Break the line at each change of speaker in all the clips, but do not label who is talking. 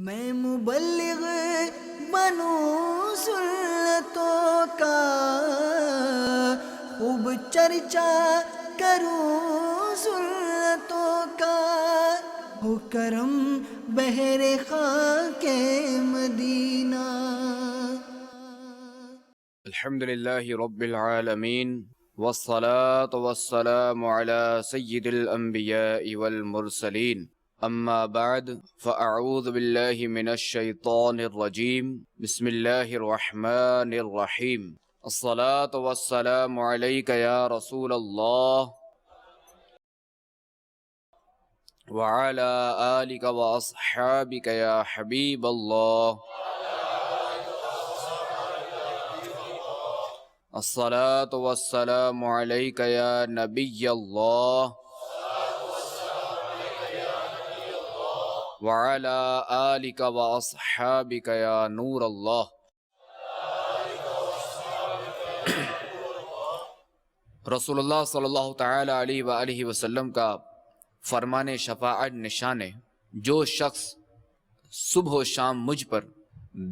میں مبلغ بنوں سنتوں کا، خوب چرچا کروں سنتوں کا، ہو کرم بہر خاک مدینہ۔
الحمدللہ رب العالمین والصلاة والسلام على سید الانبیاء والمرسلین، اما بعد فاعوذ باللہ من الشیطان الرجیم، بسم اللہ الرحمن الرحیم۔ الصلاة والسلام علیک یا رسول اللہ وعلى آلک واصحابک یا حبیب اللہ۔ الصلاة والسلام علیک یا نبی اللہ وعلی آلک واصحابک یا نور اللہ۔ رسول اللہ صلی اللہ تعالی علیہ وآلہ وسلم کا فرمان شفاعت نشان ہے، جو شخص صبح و شام مجھ پر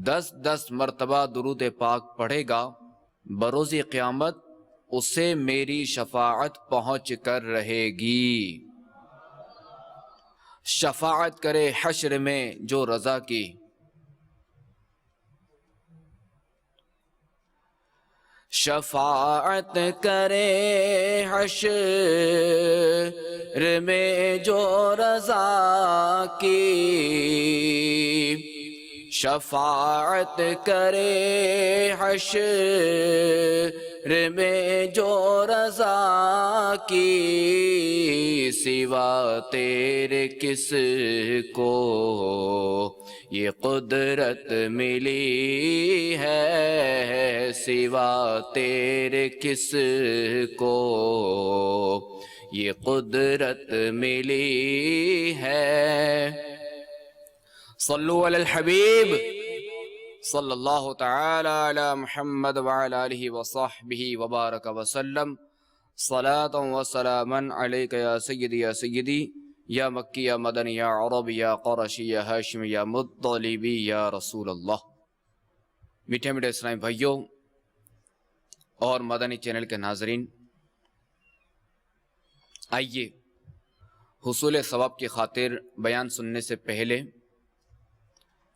10 مرتبہ درود پاک پڑھے گا، بروز قیامت اسے میری شفاعت پہنچ کر رہے گی۔ شفاعت کرے حشر میں جو رضا کی، شفاعت کرے حشر میں جو رضا کی، شفاعت کرے حشر میں جو رضا کی، سوا تیرے کس کو یہ قدرت ملی ہے، سوا تیرے کس کو یہ قدرت ملی ہے۔ صلو علی الحبیب صلی اللہ تعالی علی محمد وعلی آلہ وصحبہ وبارک وسلم۔ صلاۃ و سلاما علیک یا سیدی یا سیدی، یا مکی یا مدنی یا عربی یا قرشی یا ہاشمی یا مطلبی یا رسول اللہ۔ میٹھے میٹھے اسلامی بھائیوں اور مدنی چینل کے ناظرین، آئیے حصول ثواب کی خاطر بیان سننے سے پہلے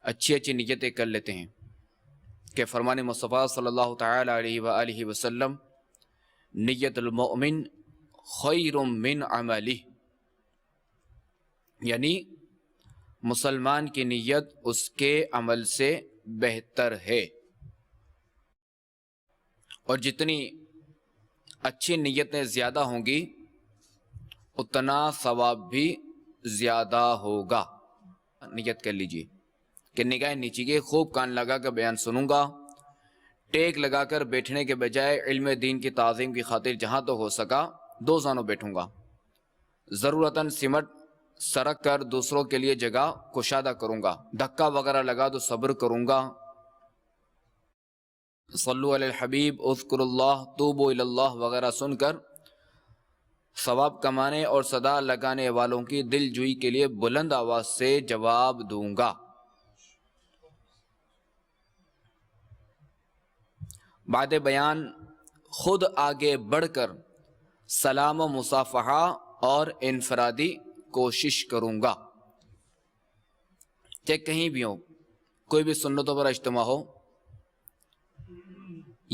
اچھی نیتیں کر لیتے ہیں کہ فرمان مصطفیٰ صلی اللہ تعالی علیہ وآلہ وسلم، نیت المؤمن خیر من عملہ، یعنی مسلمان کی نیت اس کے عمل سے بہتر ہے، اور جتنی اچھی نیتیں زیادہ ہوں گی اتنا ثواب بھی زیادہ ہوگا۔ نیت کر لیجئے کہ نگاہ نیچی کے خوب کان لگا کر بیان سنوں گا، ٹیک لگا کر بیٹھنے کے بجائے علم دین کی تعظیم کی خاطر جہاں تو ہو سکا 2 زانوں بیٹھوں گا، ضرورتاً سمٹ سرک کر دوسروں کے لیے جگہ کشادہ کروں گا، دھکا وغیرہ لگا تو صبر کروں گا۔ صلو علی الحبیب، اذکر اللہ، توبوا الی اللہ وغیرہ سن کر ثواب کمانے اور صدا لگانے والوں کی دل جوئی کے لیے بلند آواز سے جواب دوں گا۔ بعد بیان خود آگے بڑھ کر سلام و مصافحہ اور انفرادی کوشش کروں گا، چاہے کہیں بھی ہو، کوئی بھی سنتوں پر اجتماع ہو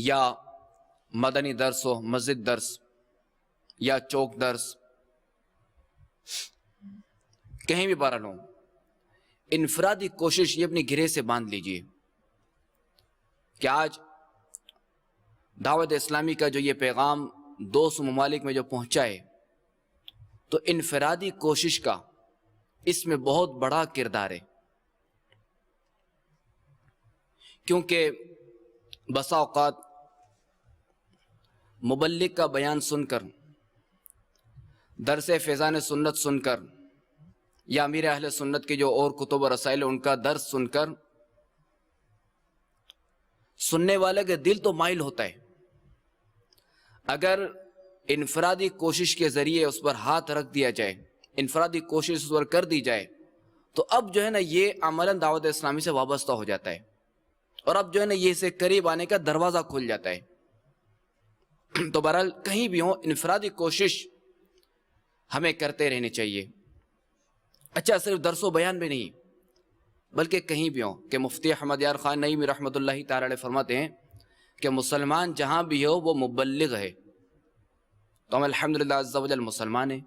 یا مدنی درس ہو، مسجد درس یا چوک درس، کہیں بھی بہرحال ہو، انفرادی کوشش یہ اپنی گرہ سے باندھ لیجئے کہ آج دعوت اسلامی کا جو یہ پیغام 200 ممالک میں جو پہنچا ہے، تو انفرادی کوشش کا اس میں بہت بڑا کردار ہے، کیونکہ بسا اوقات مبلغ کا بیان سن کر، درس فیضان سنت سن کر، یا امیر اہل سنت کے جو اور کتب و رسائل ان کا درس سن کر، سننے والے کا دل تو مائل ہوتا ہے، اگر انفرادی کوشش کے ذریعے اس پر ہاتھ رکھ دیا جائے، انفرادی کوشش اس پر کر دی جائے، تو اب جو ہے نا یہ عملاً دعوت اسلامی سے وابستہ ہو جاتا ہے، اور اب جو ہے نا یہ اسے قریب آنے کا دروازہ کھل جاتا ہے۔ تو بہرحال کہیں بھی ہوں انفرادی کوشش ہمیں کرتے رہنی چاہیے۔ اچھا، صرف درس و بیان بھی نہیں بلکہ کہیں بھی ہوں کہ مفتی احمد یار خان نعیمی رحمۃ اللہ تعالی علیہ فرماتے ہیں کہ مسلمان جہاں بھی ہو وہ مبلغ ہے۔ تو ہم الحمدللہ عز و جل مسلمان ہیں،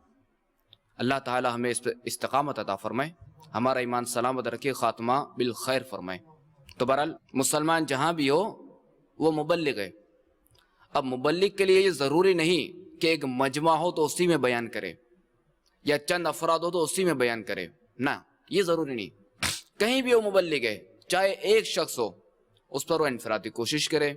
اللہ تعالی ہمیں اس پہ استقامت عطا فرمائے، ہمارا ایمان سلامت رکھے، خاتمہ بالخیر فرمائے۔ تو بہرحال مسلمان جہاں بھی ہو وہ مبلغ ہے۔ اب مبلغ کے لیے یہ ضروری نہیں کہ ایک مجمع ہو تو اسی میں بیان کرے، یا چند افراد ہو تو اسی میں بیان کرے، نہ، یہ ضروری نہیں۔ کہیں بھی وہ مبلغ ہے، چاہے ایک شخص ہو، اس پر وہ انفرادی کوشش کرے،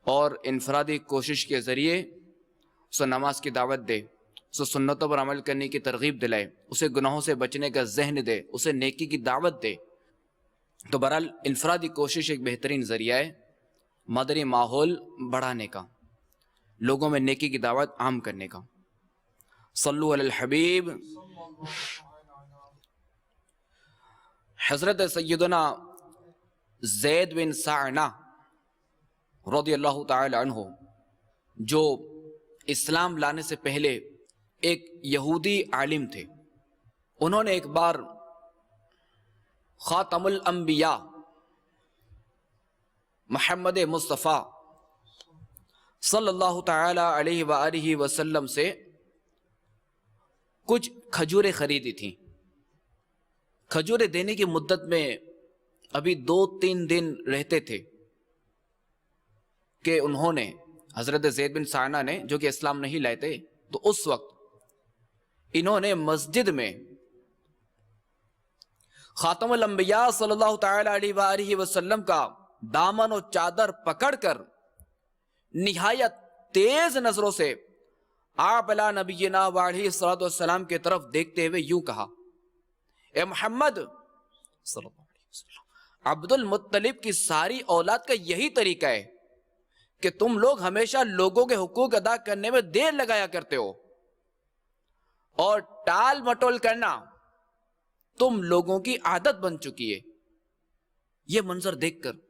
اور انفرادی کوشش کے ذریعے اسے نماز کی دعوت دے، اسے سنتوں پر عمل کرنے کی ترغیب دلائے، اسے گناہوں سے بچنے کا ذہن دے، اسے نیکی کی دعوت دے۔ تو بہرحال انفرادی کوشش ایک بہترین ذریعہ ہے مدنی ماحول بڑھانے کا، لوگوں میں نیکی کی دعوت عام کرنے کا۔ صلو علی الحبیب۔ حضرت سیدنا زید بن سعنہ رضی اللہ تعالی عنہ، جو اسلام لانے سے پہلے ایک یہودی عالم تھے، انہوں نے ایک بار خاتم الانبیاء محمد مصطفیٰ صلی اللہ تعالی علیہ وآلہ وسلم سے کچھ کھجوریں خریدی تھیں۔ کھجوریں دینے کی مدت میں ابھی 2-3 دن رہتے تھے کہ انہوں نے، حضرت زید بن سعنہ نے، جو کہ اسلام نہیں لائے تھے، تو اس وقت انہوں نے مسجد میں خاتم الانبیاء صلی اللہ تعالی علیہ وآلہ وسلم کا دامن و چادر پکڑ کر نہایت تیز نظروں سے آپ علی نبینا وعلیہ الصلوۃ والسلام کی طرف دیکھتے ہوئے یوں کہا: اے محمد صلی اللہ علیہ وسلم، عبد المطلب کی ساری اولاد کا یہی طریقہ ہے کہ تم لوگ ہمیشہ لوگوں کے حقوق ادا کرنے میں دیر لگایا کرتے ہو، اور ٹال مٹول کرنا تم لوگوں کی عادت بن چکی ہے۔ یہ منظر دیکھ کر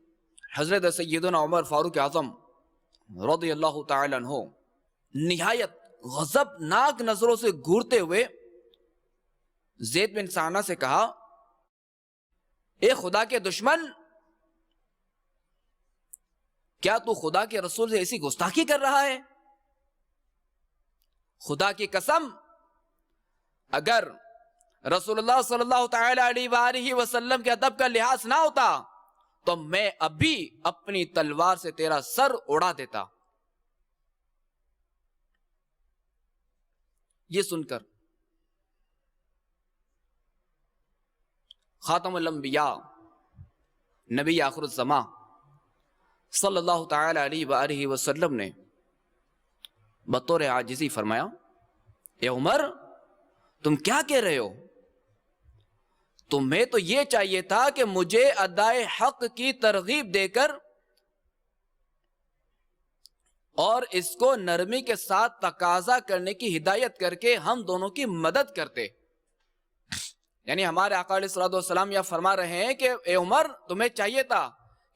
حضرت سیدنا عمر فاروق اعظم رضی اللہ تعالی عنہ نہایت غضبناک نظروں سے گھورتے ہوئے زید بن سعنہ سے کہا: اے خدا کے دشمن، کیا تو خدا کے رسول سے ایسی گستاخی کر رہا ہے؟ خدا کی قسم، اگر رسول اللہ صلی اللہ تعالی علیہ وآلہ وسلم کے ادب کا لحاظ نہ ہوتا تو میں ابھی اپنی تلوار سے تیرا سر اڑا دیتا۔ یہ سن کر خاتم الانبیاء نبی آخر الزماں صلی اللہ تعالی علیہ وآلہ وسلم نے بطور عاجزی فرمایا: اے عمر، تم کیا کہہ رہے ہو؟ تمہیں تو یہ چاہیے تھا کہ مجھے ادائے حق کی ترغیب دے کر اور اس کو نرمی کے ساتھ تقاضا کرنے کی ہدایت کر کے ہم دونوں کی مدد کرتے۔ یعنی ہمارے آقا علیہ الصلوۃ والسلام یہ فرما رہے ہیں کہ اے عمر، تمہیں چاہیے تھا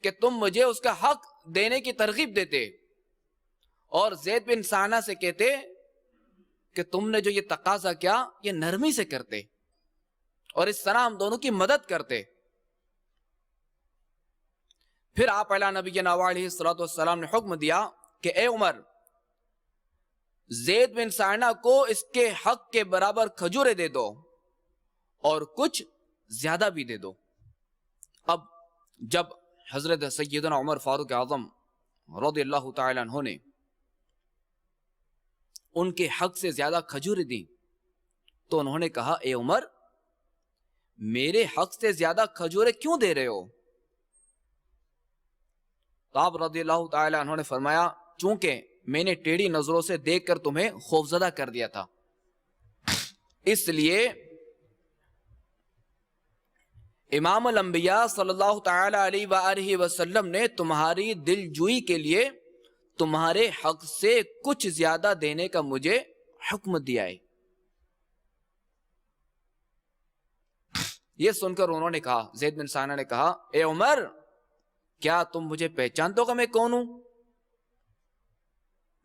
کہ تم مجھے اس کا حق دینے کی ترغیب دیتے، اور زید بن سعنہ سے کہتے کہ تم نے جو یہ تقاضا کیا یہ نرمی سے کرتے، اور اس طرح ہم دونوں کی مدد کرتے۔ پھر آپ علیہ نبینا علیہ الصلوۃ والسلام نے حکم دیا کہ اے عمر، زید بن سعنہ کو اس کے حق کے برابر کھجوریں دے دو، اور کچھ زیادہ بھی دے دو۔ اب جب حضرت سیدنا عمر فاروق اعظم رضی اللہ تعالی عنہ نے ان کے حق سے زیادہ کھجوریں دیں تو انہوں نے کہا: اے عمر، میرے حق سے زیادہ کھجوریں کیوں دے رہے ہو؟ تو آپ رضی اللہ تعالی عنہ نے فرمایا: چونکہ میں نے ٹیڑھی نظروں سے دیکھ کر تمہیں خوفزدہ کر دیا تھا، اس لیے امام الانبیاء صلی اللہ تعالی علیہ وآلہ وسلم نے تمہاری دل جوئی کے لیے تمہارے حق سے کچھ زیادہ دینے کا مجھے حکم دیا ہے۔ یہ سن کر انہوں نے کہا، زید بن ثانیہ نے کہا، اے عمر کیا تم مجھے پہچانتے ہو کہ میں کون ہوں؟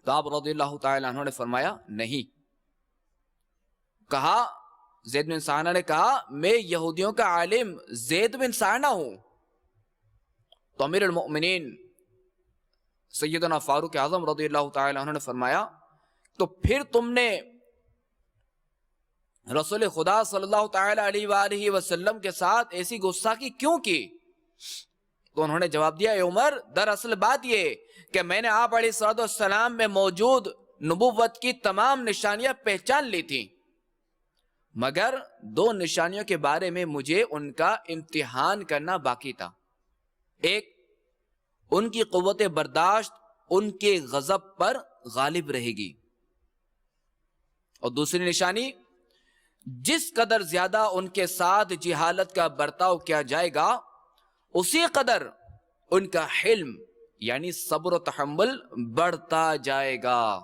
تو آپ رضی اللہ تعالیٰ عنہ نے فرمایا نہیں۔ کہا، زید بن ثانیہ نے کہا، میں یہودیوں کا عالم زید بن ثانیہ ہوں۔ تو امیر المؤمنین سیدنا فاروق اعظم رضی اللہ تعالیٰ عنہ نے فرمایا، تو پھر تم نے رسول خدا صلی اللہ تعالیٰ علیہ وآلہ وسلم کے ساتھ ایسی گستاخی کیوں کی؟ تو انہوں نے جواب دیا، اے عمر دراصل بات یہ کہ میں نے آپ علیہ السلام میں موجود نبوت کی تمام نشانیاں پہچان لی تھیں، مگر 2 نشانیوں کے بارے میں مجھے ان کا امتحان کرنا باقی تھا۔ ایک، ان کی قوت برداشت ان کے غضب پر غالب رہے گی، اور دوسری نشانی، جس قدر زیادہ ان کے ساتھ جہالت کا برتاؤ کیا جائے گا اسی قدر ان کا حلم یعنی صبر و تحمل بڑھتا جائے گا۔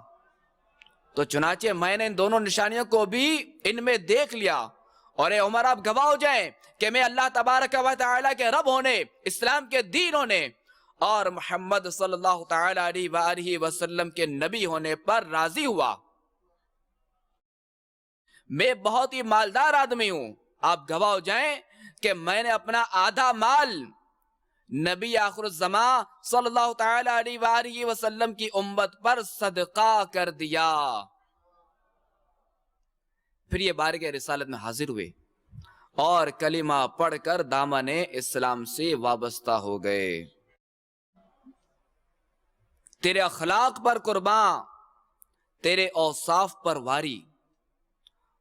تو چنانچہ میں نے ان دونوں نشانیوں کو بھی ان میں دیکھ لیا، اور اے عمر آپ گواہ ہو جائیں کہ میں اللہ تبارک و تعالیٰ کے رب ہونے، اسلام کے دین ہونے اور محمد صلی اللہ تعالیٰ علیہ وآلہ وسلم کے نبی ہونے پر راضی ہوا۔ میں بہت ہی مالدار آدمی ہوں، آپ گواہ ہو جائیں کہ میں نے اپنا آدھا مال نبی آخر الزمان صلی اللہ تعالیٰ علیہ وآلہ وسلم کی امت پر صدقہ کر دیا۔ پھر یہ بارگاہ رسالت میں حاضر ہوئے اور کلمہ پڑھ کر دامن اسلام سے وابستہ ہو گئے۔ تیرے اخلاق پر قربان، تیرے اوصاف پر واری،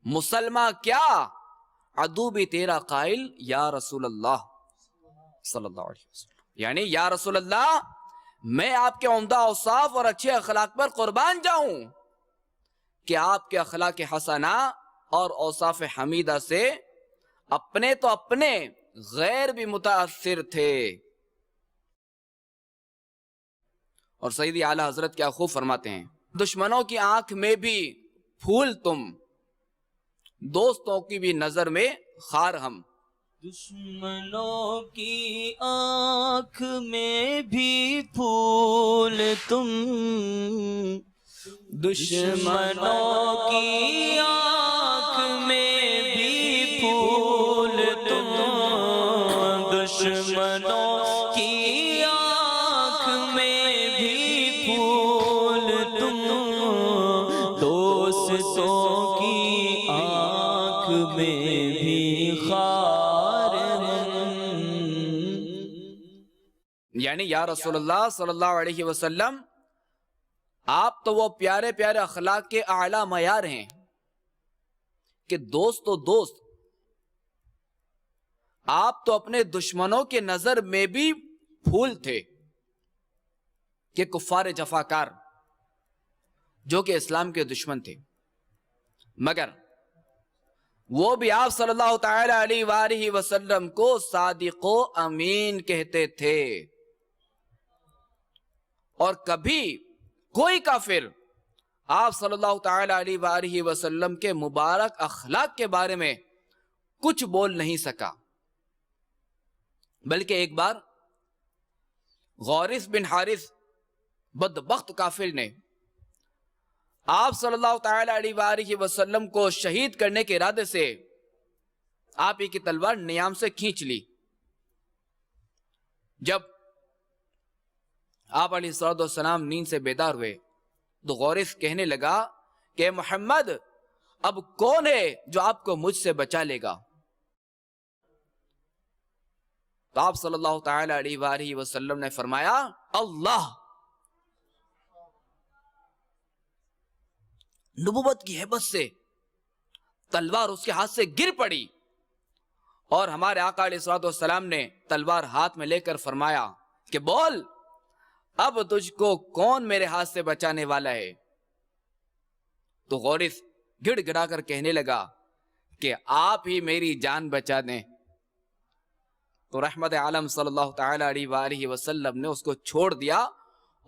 مسلمہ کیا عدو بھی تیرا قائل یا رسول اللہ صلی اللہ علیہ وسلم، یعنی یا رسول اللہ میں آپ کے عمدہ اوصاف اور اچھے اخلاق پر قربان جاؤں کہ آپ کے اخلاق حسنہ اور اوصاف حمیدہ سے اپنے تو اپنے غیر بھی متاثر تھے۔ اور سیدی اعلیٰ حضرت کیا خوب فرماتے ہیں، دشمنوں کی آنکھ میں بھی پھول تم، دوستوں کی بھی نظر میں خار ہم۔
دشمنوں کی آنکھ میں بھی پھول تم، دشمنوں کی آنکھ میں بھی پھول تم، دشمنوں کی آنکھ میں بھی پھول تم، دوستوں کی آنکھ میں بھی خار ہم۔
یعنی یا رسول اللہ صلی اللہ علیہ وسلم آپ تو وہ پیارے پیارے اخلاق کے اعلیٰ معیار ہیں کہ دوست تو دوست، آپ تو اپنے دشمنوں کے نظر میں بھی پھول تھے کہ کفار جفاکار جو کہ اسلام کے دشمن تھے، مگر وہ بھی آپ صلی اللہ تعالی علیہ وآلہ وسلم کو صادق و امین کہتے تھے، اور کبھی کوئی کافر آپ صلی اللہ تعالی علیہ وآلہ وسلم کے مبارک اخلاق کے بارے میں کچھ بول نہیں سکا۔ بلکہ ایک بار غورث بن حارث بدبخت کافر نے آپ صلی اللہ تعالی علیہ وآلہ وسلم کو شہید کرنے کے ارادے سے آپ ہی کی تلوار نیام سے کھینچ لی۔ جب آپ علیہ السلام نیند سے بیدار ہوئے تو غورث کہنے لگا کہ محمد اب کون ہے جو آپ کو مجھ سے بچا لے گا؟ تو آپ صلی اللہ تعالی علیہ وآلہ وسلم نے فرمایا اللہ۔ نبوت کی ہیبت سے تلوار اس کے ہاتھ سے گر پڑی، اور ہمارے آقا علیہ السلام نے تلوار ہاتھ میں لے کر فرمایا کہ بول اب تجھ کو کون میرے ہاتھ سے بچانے والا ہے؟ تو غورث گڑ گڑا کر کہنے لگا کہ آپ ہی میری جان بچا دیں۔ تو رحمت عالم صلی اللہ تعالی علیہ وآلہ وسلم نے اس کو چھوڑ دیا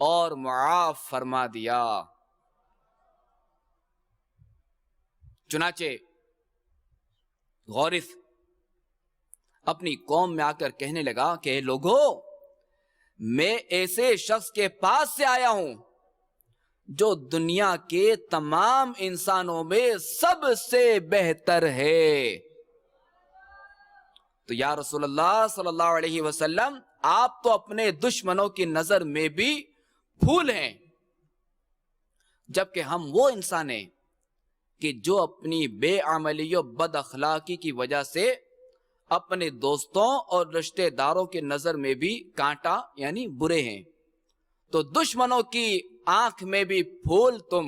اور معاف فرما دیا۔ چنانچہ غورث اپنی قوم میں آ کر کہنے لگا کہ لوگو، میں ایسے شخص کے پاس سے آیا ہوں جو دنیا کے تمام انسانوں میں سب سے بہتر ہے۔ تو یا رسول اللہ صلی اللہ علیہ وسلم، آپ تو اپنے دشمنوں کی نظر میں بھی پھول ہیں، جبکہ ہم وہ انسان ہیں کہ جو اپنی بے عملی و بد اخلاقی کی وجہ سے اپنے دوستوں اور رشتہ داروں کی نظر میں بھی کانٹا یعنی برے ہیں۔ تو دشمنوں کی آنکھ میں بھی پھول تم،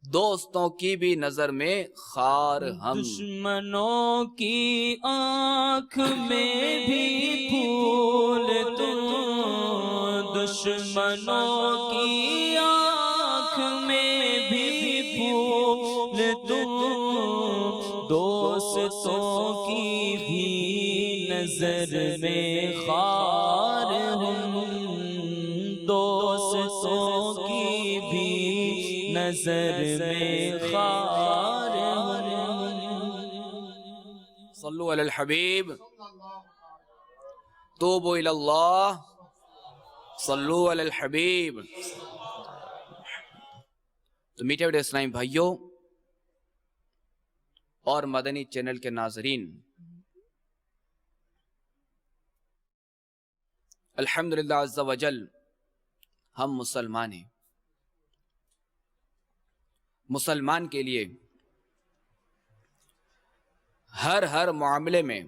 دوستوں کی بھی نظر میں خار ہم۔
دشمنوں کی آنکھ میں بھی پھول تم، دشمنوں کی آنکھ میں بھی پھول تم، دوستوں کی بھی نظر میں خار ہم، دوستوں کی بھی نظر میں خار ہم۔
صلو علی الحبیب، توبوا الی اللہ، صلو علی الحبیب۔ تو میٹھے میٹھے اسلامی بھائیوں اور مدنی چینل کے ناظرین، الحمدللہ عز و جل ہم مسلمان ہیں۔ مسلمان کے لیے ہر معاملے میں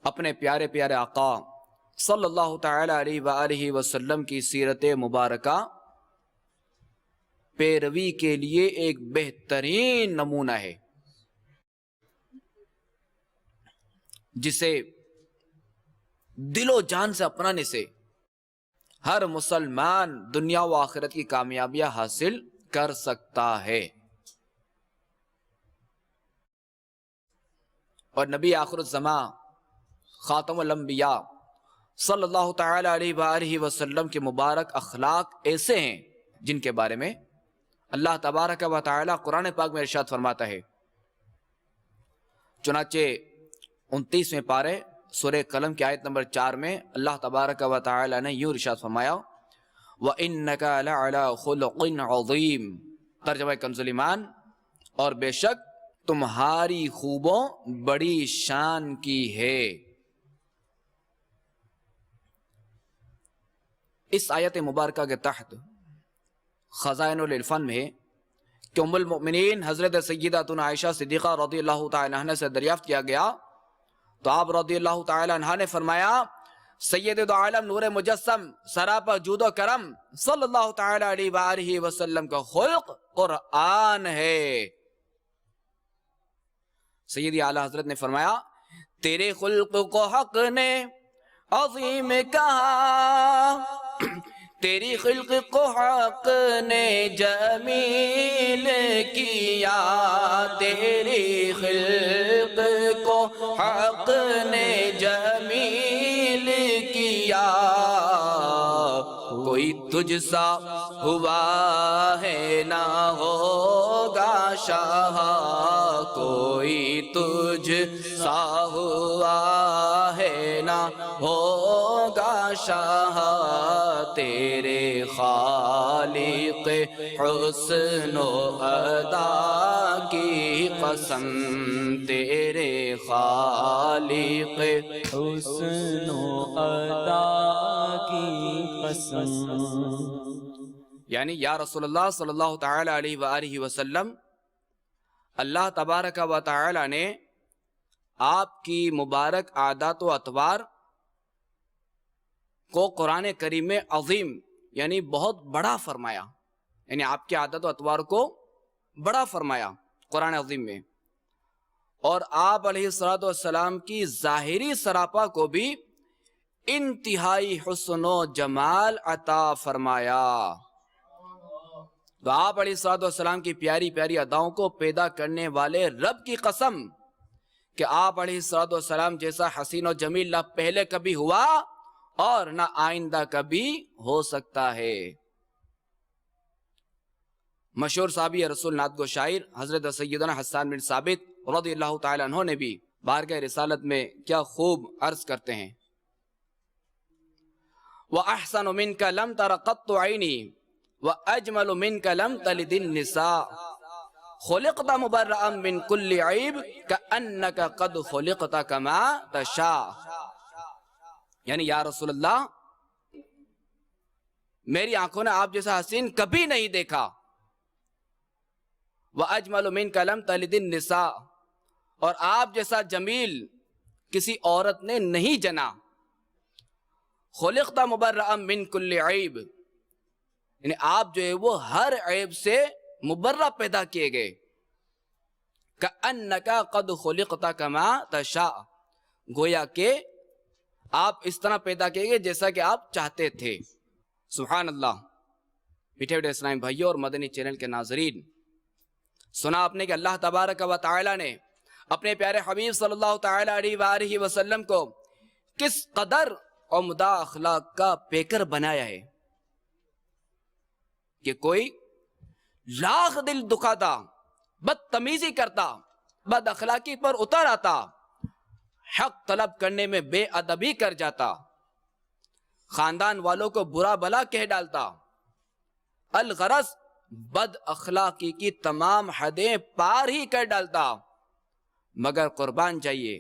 اپنے پیارے پیارے آقا صلی اللہ تعالی علیہ وآلہ وسلم کی سیرت مبارکہ پیروی کے لیے ایک بہترین نمونہ ہے، جسے دل و جان سے اپنانے سے ہر مسلمان دنیا و آخرت کی کامیابیاں حاصل کر سکتا ہے۔ اور نبی آخر الزمان خاتم الانبیاء صلی اللہ تعالی علیہ وآلہ وسلم کے مبارک اخلاق ایسے ہیں جن کے بارے میں اللہ تبارک و تعالی قرآن پاک میں ارشاد فرماتا ہے۔ چنانچہ 29ویں پارے سورہ قلم کی آیت نمبر 4 میں اللہ تبارک و تعالی نے یوں ارشاد فرمایا، وَإِنَّكَ لَعَلَىٰ خُلُقٍ عَظِيمٍ، ترجمہ کنز ایمان، اور بے شک تمہاری خوبوں بڑی شان کی ہے۔ اس آیت مبارکہ کے تحت خزائن العرفان میں ہے کہ ام المؤمنین حضرت سیدتنا عائشہ صدیقہ رضی اللہ تعالی عنہ سے دریافت کیا گیا تو آپ رضی اللہ تعالی عنہ نے فرمایا، سید دو عالم نور مجسم سراپا جود و کرم صلی اللہ تعالی علیہ وآلہ وسلم کا خلق قرآن ہے۔ سیدی اعلیٰ حضرت نے فرمایا، تیرے خلق کو حق نے عظیم کہا، تیری خلق کو حق نے جمیل کیا، تیری خلق کو حق نے جمیل کیا، کوئی تجھ سا ہوا ہے نہ ہوگا شاہ، کوئی تجھ سا ہوا ہے نہ ہوگا شاہ، تیرے خالق حسن و ادا کی قسم، تیرے خالق
حسن و ادا کی قسم۔
یعنی یا رسول اللہ صلی اللہ تعالی علیہ وآلہ وسلم، اللہ تبارک و تعالی نے آپ کی مبارک عادات و اطوار کو قرآن کریم میں عظیم یعنی بہت بڑا فرمایا، یعنی آپ کی عادت و اطوار کو بڑا فرمایا قرآن عظیم میں، اور آپ علیہ الصلوۃ والسلام کی ظاہری سراپا کو بھی انتہائی حسن و جمال عطا فرمایا۔ تو آپ علیہ الصلوۃ والسلام کی پیاری پیاری اداؤں کو پیدا کرنے والے رب کی قسم کہ آپ علیہ الصلوۃ والسلام جیسا حسین و جمیل نہ پہلے کبھی ہوا اور نہ آئندہ کبھی ہو سکتا ہے۔ مشہور صحابی رسول نعت گو شاعر حضرت سیدنا حسان بن ثابت رضی اللہ تعالی عنہ نے بھی بارگاہ رسالت میں کیا خوب عرض کرتے ہیں، وَأَحْسَنُ مِنْكَ لَمْ تَرَ قَطُّ عَيْنِي وَأَجْمَلُ مِنْكَ لَمْ تَلِدِ النِّسَاء خُلِقْتَ مُبَرَّأً مِنْ كُلِّ عَيْبٍ كَأَنَّكَ قَدْ خُلِقْتَ كَمَا تَشَاءُ، یعنی یا رسول اللہ میری آنکھوں نے آپ جیسا حسین کبھی نہیں دیکھا، وَأَجْمَلُ مِنْكَ لَمْ تَلِدِ النِّسَاء، اور آپ جیسا جمیل کسی عورت نے نہیں جنا، خُلِقْتَ مُبَرَّأً مِنْ كُلِّ عَيْبٍ، یعنی آپ جو ہے وہ ہر عیب سے مبرہ پیدا کیے گئے، كَأَنَّكَ قَدْ خُلِقْتَ كَمَا تَشَاءُ، گویا کہ آپ اس طرح پیدا کیے گئے جیسا کہ آپ چاہتے تھے۔ سبحان اللہ۔ میٹھے میٹھے اسلامی بھائیوں اور مدنی چینل کے ناظرین، سنا آپ نے کہ اللہ تبارک و تعالی نے اپنے پیارے حبیب صلی اللہ تعالی علیہ وآلہ وسلم کو کس قدر عمدہ اخلاق کا پیکر بنایا ہے کہ کوئی لاکھ دل دکھاتا، بدتمیزی کرتا، بد اخلاقی پر اتر آتا، حق طلب کرنے میں بے ادبی کر جاتا، خاندان والوں کو برا بلا کہہ ڈالتا، الغرض بد اخلاقی کی تمام حدیں پار ہی کر ڈالتا، مگر قربان جائیے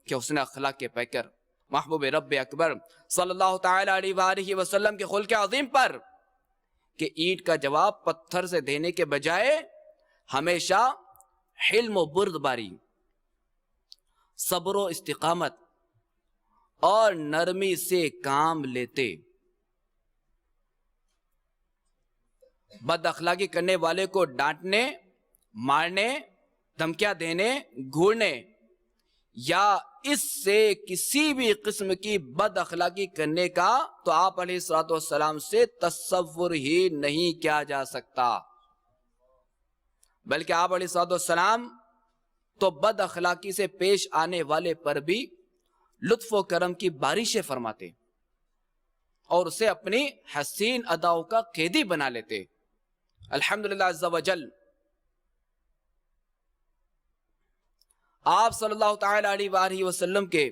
کہ حسن اخلاق کے پیکر محبوب رب اکبر صلی اللہ تعالی علیہ وآلہ وسلم کے خلق عظیم پر کہ اینٹ کا جواب پتھر سے دینے کے بجائے ہمیشہ حلم و بردباری، صبر و استقامت اور نرمی سے کام لیتے، بد اخلاقی کرنے والے کو ڈانٹنے، مارنے، دھمکیاں دینے، گھورنے یا اس سے کسی بھی قسم کی بد اخلاقی کرنے کا تو آپ علیہ الصلوۃ والسلام سے تصور ہی نہیں کیا جا سکتا، بلکہ آپ علیہ الصلوۃ والسلام تو بد اخلاقی سے پیش آنے والے پر بھی لطف و کرم کی بارشیں فرماتے اور اسے اپنی حسین اداؤں کا قیدی بنا لیتے۔ الحمدللہ عز و جل، آپ صلی اللہ تعالی علیہ وآلہ وسلم کے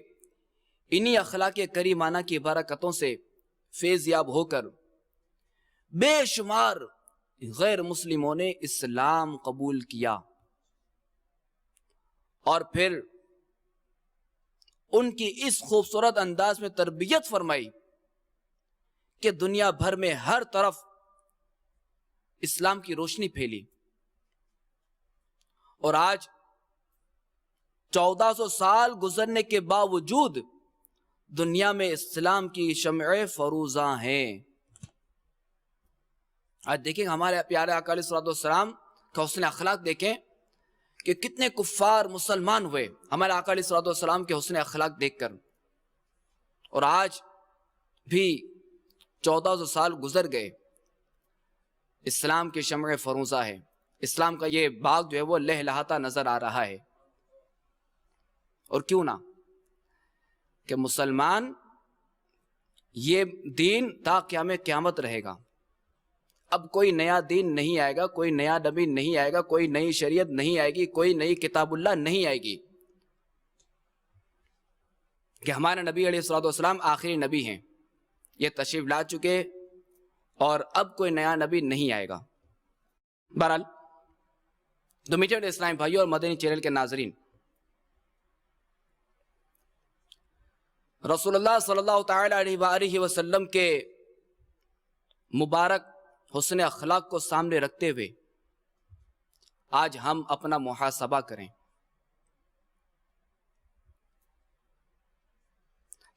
انہی اخلاق کریمانہ کی برکتوں سے فیض یاب ہو کر بے شمار غیر مسلموں نے اسلام قبول کیا، اور پھر ان کی اس خوبصورت انداز میں تربیت فرمائی کہ دنیا بھر میں ہر طرف اسلام کی روشنی پھیلی، اور آج 1400 سال گزرنے کے باوجود دنیا میں اسلام کی شمع فروزاں ہیں۔ آج دیکھیں ہمارے پیارے آقا علیہ الصلوۃ والسلام کا حسن اخلاق دیکھیں کہ کتنے کفار مسلمان ہوئے ہمارے آقا علیہ الصلوۃ والسلام کے حسن اخلاق دیکھ کر، اور آج بھی 1400 سال گزر گئے، اسلام کی شمع فروزہ ہے، اسلام کا یہ باغ جو ہے وہ لہلہاتا نظر آ رہا ہے۔ اور کیوں نہ کہ مسلمان یہ دین تا قیام قیامت رہے گا، اب کوئی نیا دین نہیں آئے گا، کوئی نیا نبی نہیں آئے گا، کوئی نئی شریعت نہیں آئے گی، کوئی نئی کتاب اللہ نہیں آئے گی، کہ ہمارے نبی علیہ الصلوۃ والسلام آخری نبی ہیں، یہ تشریف لا چکے اور اب کوئی نیا نبی نہیں آئے گا۔ بہرحال تو میٹھے میٹھے اسلامی بھائیوں اور مدنی چینل کے ناظرین، رسول اللہ صلی اللہ تعالی علیہ وآلہ وسلم کے مبارک حسن اخلاق کو سامنے رکھتے ہوئے آج ہم اپنا محاسبہ کریں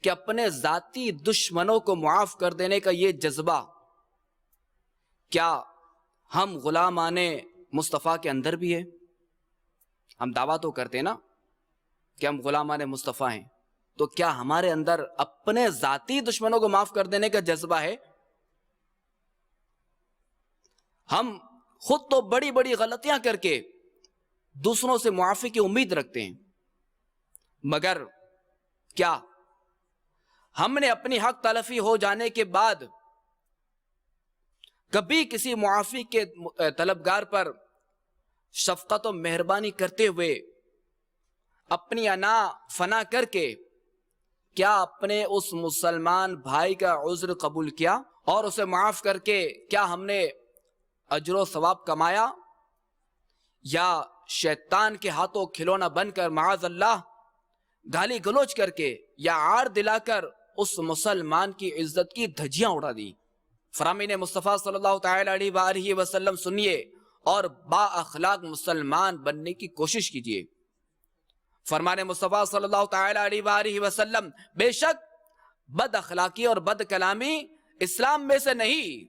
کہ اپنے ذاتی دشمنوں کو معاف کر دینے کا یہ جذبہ کیا ہم غلامان مصطفیٰ کے اندر بھی ہے؟ ہم دعویٰ تو کرتے ہیں نا کہ ہم غلامان مصطفیٰ ہیں، تو کیا ہمارے اندر اپنے ذاتی دشمنوں کو معاف کر دینے کا جذبہ ہے؟ ہم خود تو بڑی بڑی غلطیاں کر کے دوسروں سے معافی کی امید رکھتے ہیں، مگر کیا ہم نے اپنی حق تلفی ہو جانے کے بعد کبھی کسی معافی کے طلبگار پر شفقت و مہربانی کرتے ہوئے اپنی انا فنا کر کے کیا اپنے اس مسلمان بھائی کا عذر قبول کیا اور اسے معاف کر کے کیا ہم نے اجر و ثواب کمایا، یا شیطان کے ہاتھوں کھلونا بن کر معاذ اللہ گالی گلوچ کر کے یا عار دلا کر اس مسلمان کی عزت کی دھجیاں اڑا دی؟ فرامین مصطفیٰ صلی اللہ تعالی علیہ وآلہ وسلم سنیے اور با اخلاق مسلمان بننے کی کوشش کیجیے۔ فرمان مصطفیٰ صلی اللہ تعالی علیہ وآلہ وسلم، بے شک بد اخلاقی اور بد کلامی اسلام میں سے نہیں،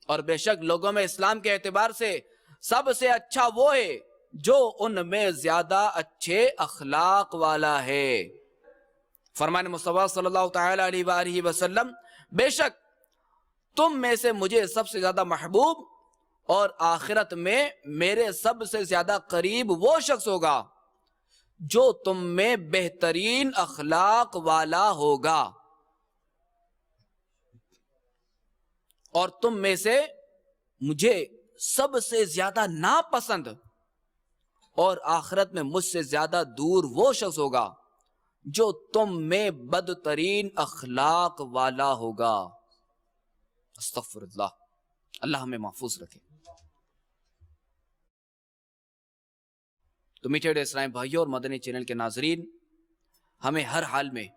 اور بے شک لوگوں میں اسلام کے اعتبار سے سب سے اچھا وہ ہے جو ان میں زیادہ اچھے اخلاق والا ہے۔ فرمان مصطفیٰ صلی اللہ تعالی علیہ وآلہ وسلم، بے شک تم میں سے مجھے سب سے زیادہ محبوب اور آخرت میں میرے سب سے زیادہ قریب وہ شخص ہوگا جو تم میں بہترین اخلاق والا ہوگا، اور تم میں سے مجھے سب سے زیادہ ناپسند اور آخرت میں مجھ سے زیادہ دور وہ شخص ہوگا جو تم میں بدترین اخلاق والا ہوگا۔ استغفر اللہ، اللہ ہمیں محفوظ رکھے۔ تو میٹھے اسلام بھائیوں اور مدنی چینل کے ناظرین، ہمیں ہر حال میں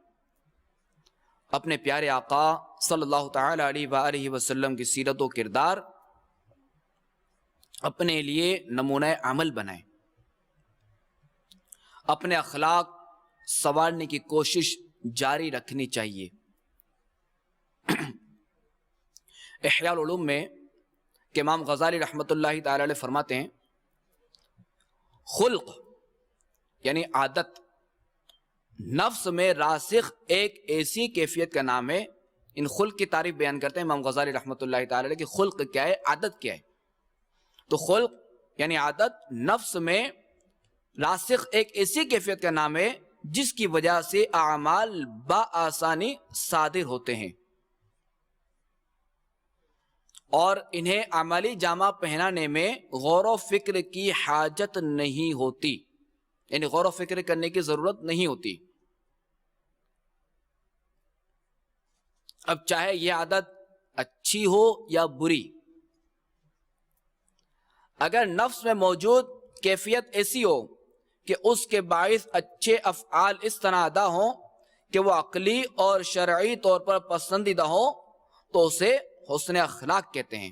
اپنے پیارے آقا صلی اللہ تعالی علیہ وآلہ وسلم کی سیرت و کردار اپنے لیے نمونہ عمل بنائیں، اپنے اخلاق سنوارنے کی کوشش جاری رکھنی چاہیے۔ احیاء العلوم میں کہ امام غزالی رحمۃ اللہ تعالی علیہ فرماتے ہیں، خلق یعنی عادت نفس میں راسخ ایک ایسی کیفیت کا نام ہے۔ ان خلق کی تعریف بیان کرتے ہیں امام غزالی رحمۃ اللہ تعالی علیہ کہ خلق کیا ہے، عادت کیا ہے۔ تو خلق یعنی عادت نفس میں راسخ ایک ایسی کیفیت کا نام ہے جس کی وجہ سے اعمال بآسانی صادر ہوتے ہیں اور انہیں عملی جامہ پہنانے میں غور و فکر کی حاجت نہیں ہوتی، یعنی غور و فکر کرنے کی ضرورت نہیں ہوتی۔ اب چاہے یہ عادت اچھی ہو یا بری، اگر نفس میں موجود کیفیت ایسی ہو کہ اس کے باعث اچھے افعال اس طرح ادا ہوں کہ وہ عقلی اور شرعی طور پر پسندیدہ ہوں تو اسے حسن اخلاق کہتے ہیں،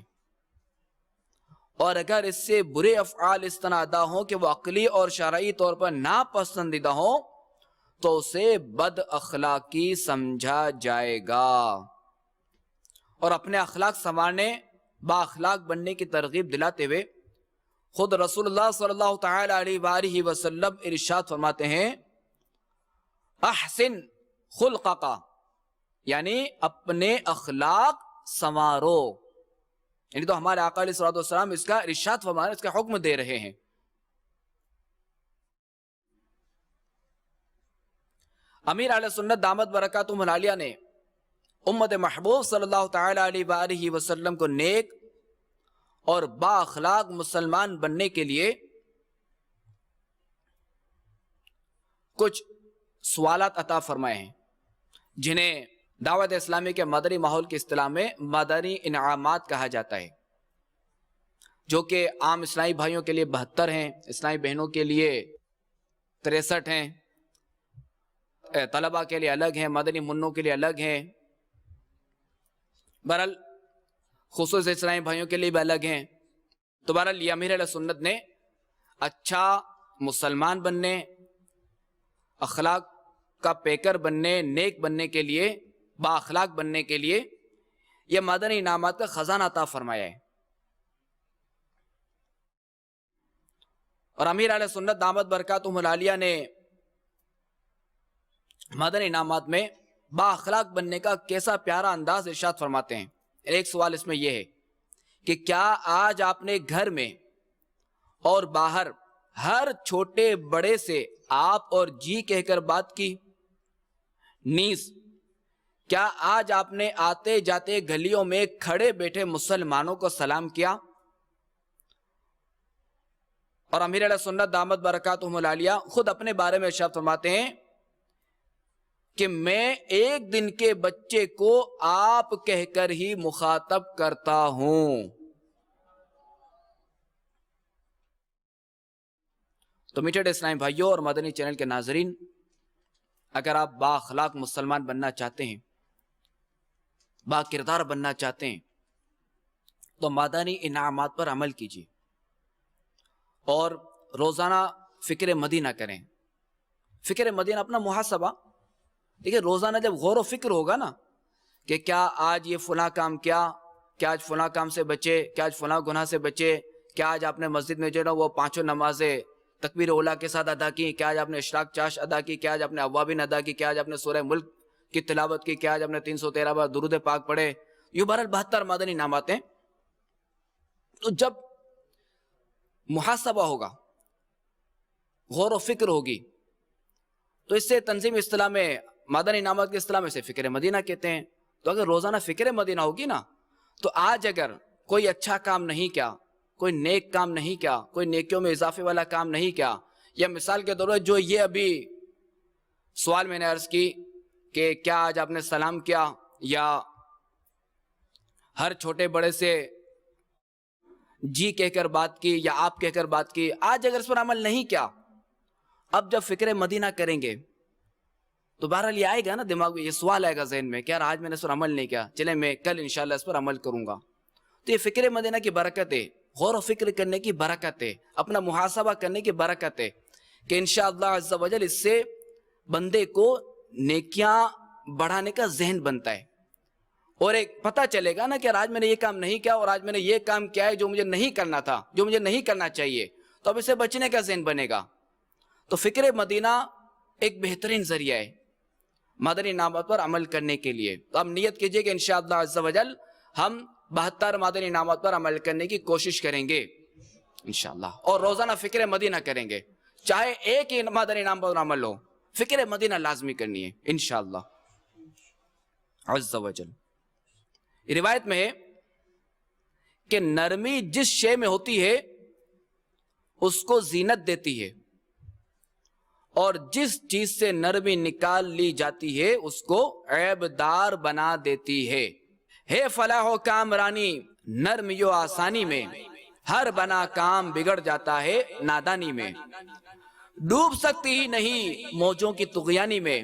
اور اگر اس سے برے افعال اس طرح ادا ہوں کہ وہ عقلی اور شرعی طور پر ناپسندیدہ ہوں تو اسے بد اخلاقی سمجھا جائے گا۔ اور اپنے اخلاق سنوارنے، با اخلاق بننے کی ترغیب دلاتے ہوئے خود رسول اللہ صلی اللہ تعالی علیہ وآلہ وسلم ارشاد فرماتے ہیں، احسن خلقک، یعنی اپنے اخلاق سنوارو۔ یعنی تو ہمارے آقا علیہ الصلوۃ والسلام اس کا ارشاد فرمانے، اس کا حکم دے رہے ہیں۔ امیر اہل سنت دامت برکاتہم العالیہ نے امت محبوب صلی اللہ تعالی علیہ وآلہ وسلم کو نیک اور با اخلاق مسلمان بننے کے لیے کچھ سوالات عطا فرمائے ہیں، جنہیں دعوت اسلامی کے مدنی ماحول کی اصطلاح میں مدنی انعامات کہا جاتا ہے، جو کہ عام اسلامی بھائیوں کے لیے 72 ہیں، اسلامی بہنوں کے لیے 63 ہیں، طلبہ کے لیے الگ ہیں، مدنی منوں کے لیے الگ ہیں، بہرحال خصوص اسلامی بھائیوں کے لیے بھی الگ ہیں۔ تو بہرحال یہ امیر اہل سنت نے اچھا مسلمان بننے، اخلاق کا پیکر بننے، نیک بننے کے لیے، با اخلاق بننے کے لیے یہ مدنی انعامات کا خزانہ عطا فرمایا ہے۔ اور امیر اہل سنت دامت برکاتہم العالیہ نے مدنی انعامات میں با اخلاق بننے کا کیسا پیارا انداز ارشاد فرماتے ہیں۔ ایک سوال اس میں یہ ہے کہ کیا آج آپ نے گھر میں اور باہر ہر چھوٹے بڑے سے آپ اور جی کہہ کر بات کی؟ نیز کیا آج آپ نے آتے جاتے گلیوں میں کھڑے بیٹھے مسلمانوں کو سلام کیا؟ اور امیر علیہ سنت دامت برکاتہم العالیہ خود اپنے بارے میں ارشاد فرماتے ہیں کہ میں ایک دن کے بچے کو آپ کہہ کر ہی مخاطب کرتا ہوں. تو میٹھے اسلامی بھائیوں اور مدنی چینل کے ناظرین، اگر آپ با اخلاق مسلمان بننا چاہتے ہیں، با کردار بننا چاہتے ہیں، تو مدنی انعامات پر عمل کیجیے اور روزانہ فکر مدینہ کریں. فکر مدینہ اپنا محاسبہ دیکھیں، روزانہ جب غور و فکر ہوگا نا کہ کیا آج یہ فلاں کام کیا آج فلاں کام سے بچے، کیا آج فلاں گناہ سے بچے، کیا آج آپ نے مسجد میں جو نا وہ 5 نمازیں تکبیر اولیٰ کے ساتھ ادا کی، کیا آج آپ نے اشراق چاش ادا کی، کیا آج آپ نے اوابین ادا کی، کیا آج آپ نے سورہ ملک کی تلاوت کی، کیا آج آپ نے 313 بار درود پاک پڑھے. یہ بہرحال 72 مدنی انعامات ہیں. تو جب محاسبہ ہوگا، غور و فکر ہوگی، تو اس سے تنظیم اصطلاح میں مدنی انعامات کی اصطلاح میں سے فکر مدینہ کہتے ہیں. تو اگر روزانہ فکر مدینہ ہوگی نا، تو آج اگر کوئی اچھا کام نہیں کیا، کوئی نیک کام نہیں کیا، کوئی نیکیوں میں اضافے والا کام نہیں کیا، یا مثال کے طور پر جو یہ ابھی سوال میں نے عرض کی کہ کیا آج آپ نے سلام کیا، یا ہر چھوٹے بڑے سے جی کہہ کر بات کی یا آپ کہہ کر بات کی، آج اگر اس پر عمل نہیں کیا، اب جب فکر مدینہ کریں گے تو بہرحال یہ آئے گا نا دماغ میں، یہ سوال آئے گا ذہن میں کہ یار آج میں نے اس پر عمل نہیں کیا، چلے میں کل انشاءاللہ اس پر عمل کروں گا. تو یہ فکر مدینہ کی برکت ہے، غور و فکر کرنے کی برکت ہے، اپنا محاسبہ کرنے کی برکت ہے کہ انشاءاللہ عز و جل اس سے بندے کو نیکیاں بڑھانے کا ذہن بنتا ہے، اور ایک پتہ چلے گا نا کہ آج میں نے یہ کام نہیں کیا اور آج میں نے یہ کام کیا ہے جو مجھے نہیں کرنا تھا، جو مجھے نہیں کرنا چاہیے، تو اب اسے بچنے کا ذہن بنے گا. تو فکر مدینہ ایک بہترین ذریعہ ہے مدنی انعامات پر عمل کرنے کے لیے. تو اب نیت کیجئے کہ انشاءاللہ عز و جل ہم 72 مدنی انعامات پر عمل کرنے کی کوشش کریں گے انشاءاللہ، اور روزانہ فکر مدینہ کریں گے. چاہے ایک ہی مدنی انعام پر عمل ہو، فکر مدینہ لازمی کرنی ہے انشاءاللہ عز و جل. روایت میں ہے کہ نرمی جس شے میں ہوتی ہے اس کو زینت دیتی ہے، اور جس چیز سے نرمی نکال لی جاتی ہے اس کو عیب دار بنا دیتی ہے. فلاح و کامرانی نرمی و آسانی میں، ہر بنا کام بگڑ جاتا ہے نادانی میں. ڈوب سکتی ہی نہیں موجوں کی طغیانی میں،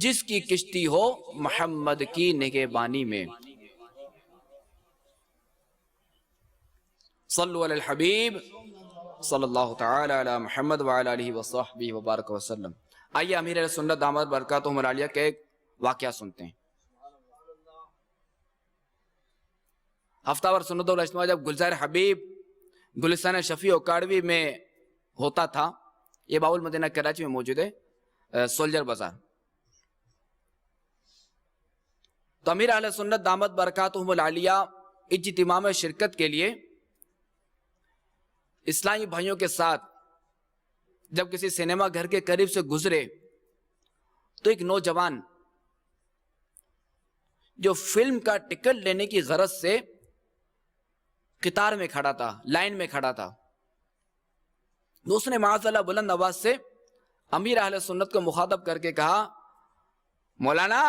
جس کی کشتی ہو محمد کی نگہبانی میں. صلو علی الحبیب صلی اللہ تعالی علی محمد وعلی آلہ وصحبہ وبارک وسلم. آئیے امیر علیہ سنت دامت برکاتہم العالیہ کے ایک واقعہ سنتے ہیں. ہفتہ وار سنت الاجتماع جب گلزار حبیب گلستان شفیع اکاڑوی میں ہوتا تھا، یہ باب المدینہ کراچی میں موجود ہے، سولجر بازار. تو امیر علیہ سنت دامت برکاتہم العالیہ اجتماع میں شرکت کے لیے اسلامی بھائیوں کے ساتھ جب کسی سینما گھر کے قریب سے گزرے تو ایک نوجوان جو فلم کا ٹکٹ لینے کی غرض سے قطار میں کھڑا تھا، لائن میں کھڑا تھا، تو اس نے معاذ اللہ بلند آواز سے امیر اہل سنت کو مخاطب کر کے کہا، مولانا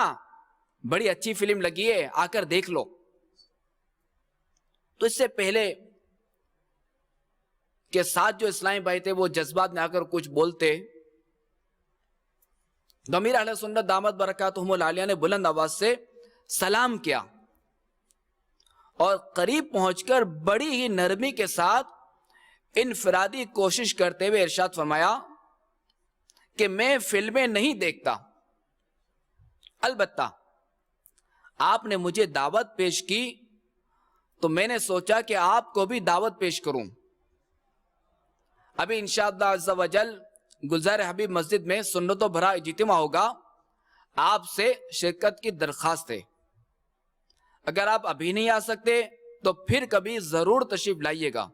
بڑی اچھی فلم لگی ہے، آ کر دیکھ لو. تو اس سے پہلے کہ ساتھ جو اسلامی بھائی تھے وہ جذبات میں آ کر کچھ بولتے، تو امیر اہل سنت دامت برکاتہم العالیہ نے بلند آواز سے سلام کیا اور قریب پہنچ کر بڑی ہی نرمی کے ساتھ انفرادی کوشش کرتے ہوئے ارشاد فرمایا کہ میں فلمیں نہیں دیکھتا، البتہ آپ نے مجھے دعوت پیش کی تو میں نے سوچا کہ آپ کو بھی دعوت پیش کروں. ابھی انشاءاللہ عز و جل گلزار حبیب مسجد میں سنت و بھرا اجتماع ہوگا، آپ سے شرکت کی درخواست ہے. اگر آپ ابھی نہیں آ سکتے تو پھر کبھی ضرور تشریف لائیے گا.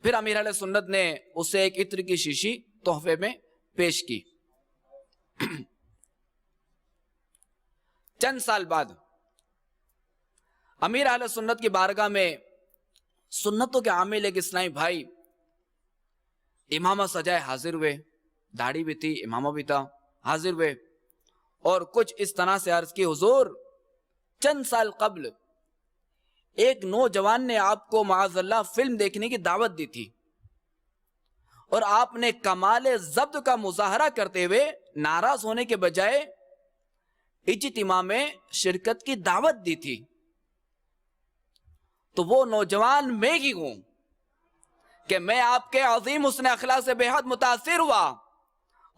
پھر امیر علیہ سنت نے اسے ایک عطر کی شیشی تحفے میں پیش کی. چند سال بعد امیر اہل سنت کی بارگاہ میں سنتوں کے عامل ایک اسلامی بھائی امامہ سجائے حاضر ہوئے، داڑھی بھی تھی، امامہ بھی تھا، حاضر ہوئے اور کچھ اس طرح سے عرض کی، حضور چند سال قبل ایک نوجوان نے آپ کو معاذ اللہ فلم دیکھنے کی دعوت دی تھی اور آپ نے کمال ضبط کا مظاہرہ کرتے ہوئے ناراض ہونے کے بجائے اجتماع میں شرکت کی دعوت دی تھی۔ تو وہ نوجوان میں ہی ہوں کہ میں آپ کے عظیم حسن اخلاق سے بے حد متاثر ہوا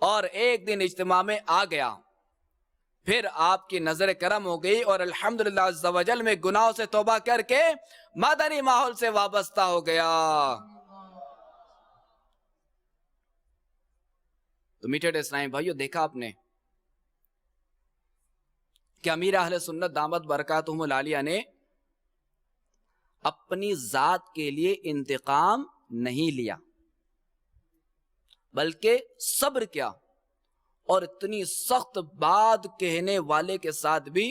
اور ایک دن اجتماع میں آ گیا، پھر آپ کی نظر کرم ہو گئی اور الحمدللہ عز و جل میں گناہوں سے توبہ کر کے مدنی ماحول سے وابستہ ہو گیا۔ تو میٹھے اسلامی بھائیو، دیکھا آپ نے کہ امیر اہل سنت دامت برکاتہم العالیہ نے اپنی ذات کے لیے انتقام نہیں لیا بلکہ صبر کیا اور اتنی سخت بات کہنے والے کے ساتھ بھی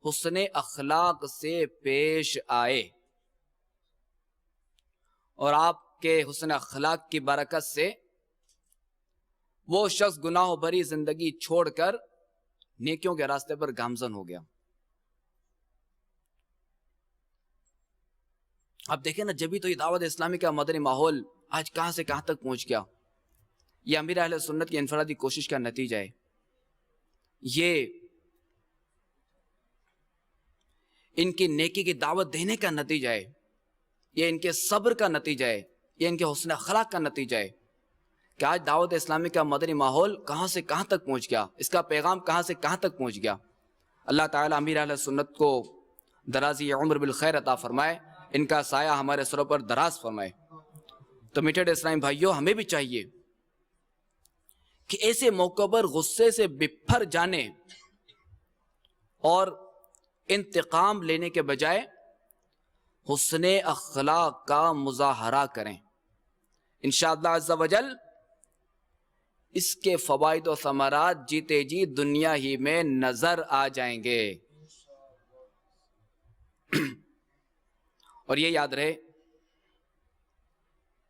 حسن اخلاق سے پیش آئے، اور آپ کے حسن اخلاق کی برکت سے وہ شخص گناہوں بھری زندگی چھوڑ کر نیکیوں کے راستے پر گامزن ہو گیا۔ اب دیکھیں نا، جبھی تو یہ دعوت اسلامی کا مدنی ماحول آج کہاں سے کہاں تک پہنچ گیا۔ یہ امیر اہل سنت کی انفرادی کوشش کا نتیجہ ہے، یہ ان کی نیکی کی دعوت دینے کا نتیجہ ہے، یہ ان کے صبر کا نتیجہ ہے، یہ ان کے حسن اخلاق کا نتیجہ ہے کہ آج دعوت اسلامی کا مدنی ماحول کہاں سے کہاں تک پہنچ گیا، اس کا پیغام کہاں سے کہاں تک پہنچ گیا۔ اللہ تعالیٰ امیر اہل سنت کو درازی عمر بالخیر عطا فرمائے، ان کا سایہ ہمارے سروں پر دراز فرمائے۔ تو میٹھے اسلامی بھائیوں، ہمیں بھی چاہیے کہ ایسے موقع پر غصے سے بپھر جانے اور انتقام لینے کے بجائے حسن اخلاق کا مظاہرہ کریں۔ انشاءاللہ عز و جل اس کے فوائد و ثمرات جیتے جی دنیا ہی میں نظر آ جائیں گے۔ اور یہ یاد رہے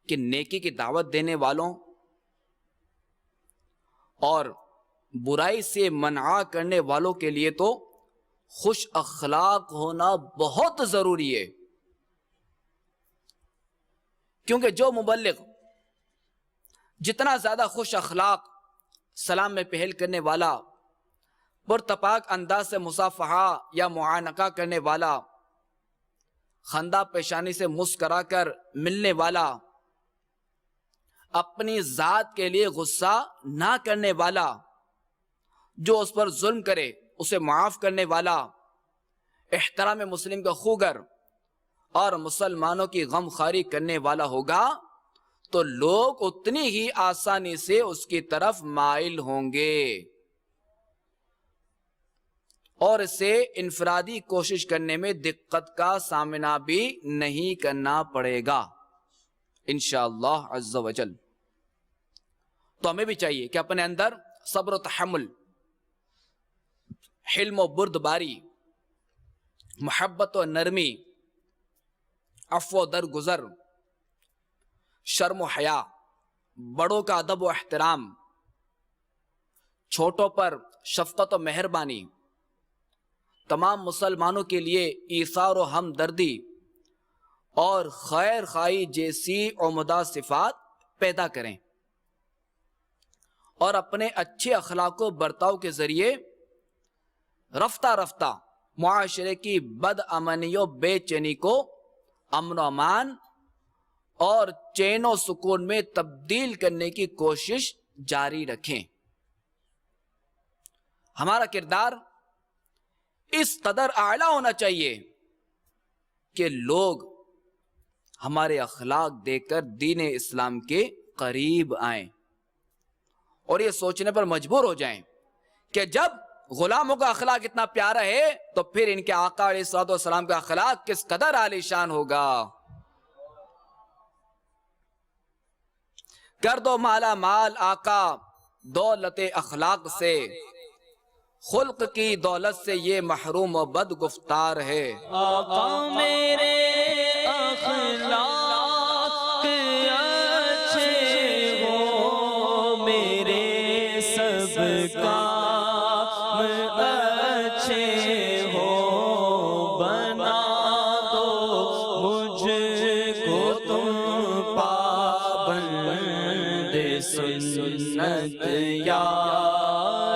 کہ نیکی کی دعوت دینے والوں اور برائی سے منع کرنے والوں کے لیے تو خوش اخلاق ہونا بہت ضروری ہے، کیونکہ جو مبلغ جتنا زیادہ خوش اخلاق، سلام میں پہل کرنے والا، پرتپاک انداز سے مصافحہ یا معانقہ کرنے والا، خندہ پیشانی سے مسکرا کر ملنے والا، اپنی ذات کے لیے غصہ نہ کرنے والا، جو اس پر ظلم کرے اسے معاف کرنے والا، احترام مسلم کا خوگر اور مسلمانوں کی غمخواری کرنے والا ہوگا تو لوگ اتنی ہی آسانی سے اس کی طرف مائل ہوں گے اور اسے انفرادی کوشش کرنے میں دقت کا سامنا بھی نہیں کرنا پڑے گا انشاءاللہ عز و جل۔ تو ہمیں بھی چاہیے کہ اپنے اندر صبر و تحمل، حلم و بردباری، محبت و نرمی، عفو و درگزر، شرم و حیا، بڑوں کا ادب و احترام، چھوٹوں پر شفقت و مہربانی، تمام مسلمانوں کے لیے ایثار و ہمدردی اور خیر خواہی جیسی عمدہ صفات پیدا کریں، اور اپنے اچھے اخلاق و برتاؤ کے ذریعے رفتہ رفتہ معاشرے کی بد امنی و بے چینی کو امن و امان اور چین و سکون میں تبدیل کرنے کی کوشش جاری رکھیں۔ ہمارا کردار اس قدر اعلیٰ ہونا چاہیے کہ لوگ ہمارے اخلاق دیکھ کر دین اسلام کے قریب آئیں اور یہ سوچنے پر مجبور ہو جائیں کہ جب غلاموں کا اخلاق اتنا پیارا ہے تو پھر ان کے آقا علیہ الصلوۃ والسلام کا اخلاق کس قدر عالی شان ہوگا۔ کر دو مالا مال آقا دولت اخلاق سے، خلق کی دولت سے یہ محروم و بد گفتار ہے۔
آقا میرے اخلاق اخلاق اچھے ہوں، میرے سب کام اچھے ہوں، بنا دو مجھ کو تم پابند سنت یا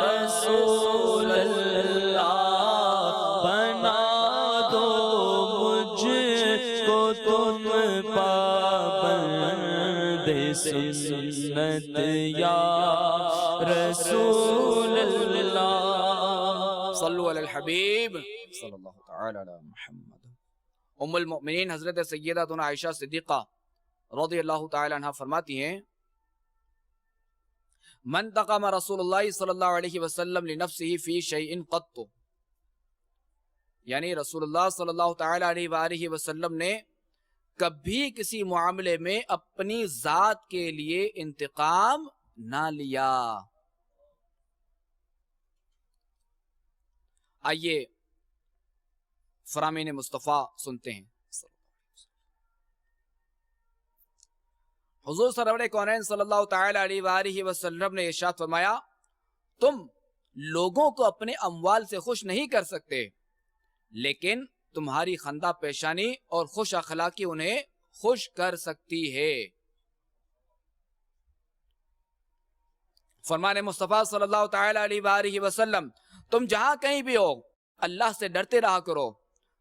رسول اللہ، بنا دو مجھ کو تم پابند سنت یا رسول اللہ۔
صلو علی الحبیب صلی اللہ تعالی علی محمد۔ ام المؤمنین حضرت سیدتنا عائشہ صدیقہ رضی اللہ تعالی عنہ فرماتی ہیں، من تقم رسول اللہ صلی اللہ علیہ وسلم لنفسه فی شیء قط، یعنی رسول اللہ صلی اللہ تعالی علیہ وآلہ وسلم نے کبھی کسی معاملے میں اپنی ذات کے لیے انتقام نہ لیا۔ آئیے فرامین مصطفیٰ سنتے ہیں۔ حضور سرور کونین صلی اللہ تعالی علیہ وآلہ وسلم نے ارشاد فرمایا، تم لوگوں کو اپنے اموال سے خوش نہیں کر سکتے، لیکن تمہاری خندہ پیشانی اور خوش اخلاقی انہیں خوش کر سکتی ہے۔ فرمان مصطفیٰ صلی اللہ تعالی علیہ وآلہ وسلم، تم جہاں کہیں بھی ہو اللہ سے ڈرتے رہا کرو،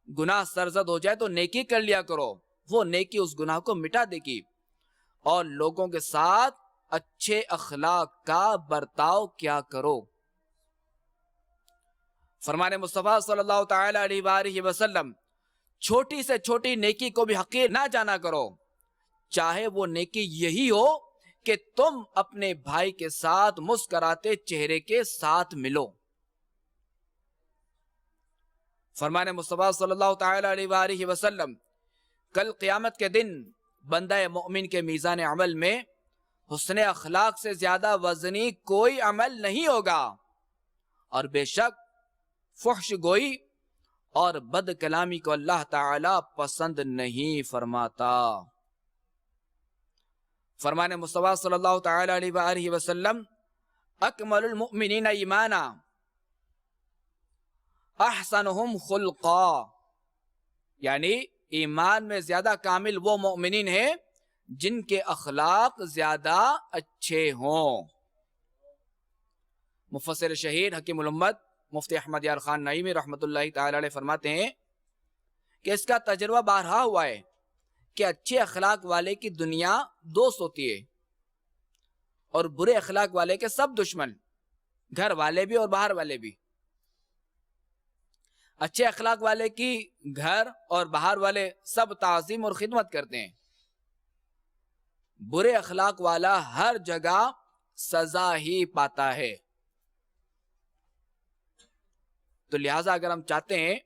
گناہ سرزد ہو جائے تو نیکی کر لیا کرو، وہ نیکی اس گناہ کو مٹا دے گی، اور لوگوں کے ساتھ اچھے اخلاق کا برتاؤ کیا کرو۔ فرمان مصطفیٰ صلی اللہ تعالی علیہ وآلہ وسلم، چھوٹی سے چھوٹی نیکی کو بھی حقیر نہ جانا کرو، چاہے وہ نیکی یہی ہو کہ تم اپنے بھائی کے ساتھ مسکراتے چہرے کے ساتھ ملو۔ فرمان مصطفیٰ صلی اللہ تعالی علیہ وآلہ وسلم، کل قیامت کے دن بندہ مومن کے میزان عمل میں حسن اخلاق سے زیادہ وزنی کوئی عمل نہیں ہوگا، اور بے شک فحش گوئی اور بد کلامی کو اللہ تعالی پسند نہیں فرماتا۔ فرمان مصطفیٰ صلی اللہ تعالی علیہ وآلہ وسلم، اکمل المؤمنین ایمانا احسنہم خلقا، یعنی ایمان میں زیادہ کامل وہ مومنین ہیں جن کے اخلاق زیادہ اچھے ہوں۔ مفسر شہیر حکیم الامت مفتی احمد یار خان نعیمی رحمت اللہ تعالی علیہ فرماتے ہیں کہ اس کا تجربہ بارہا ہوا ہے کہ اچھے اخلاق والے کی دنیا دوست ہوتی ہے، اور برے اخلاق والے کے سب دشمن، گھر والے بھی اور باہر والے بھی۔ اچھے اخلاق والے کی گھر اور باہر والے سب تعظیم اور خدمت کرتے ہیں، برے اخلاق والا ہر جگہ سزا ہی پاتا ہے۔ تو لہٰذا اگر ہم چاہتے ہیں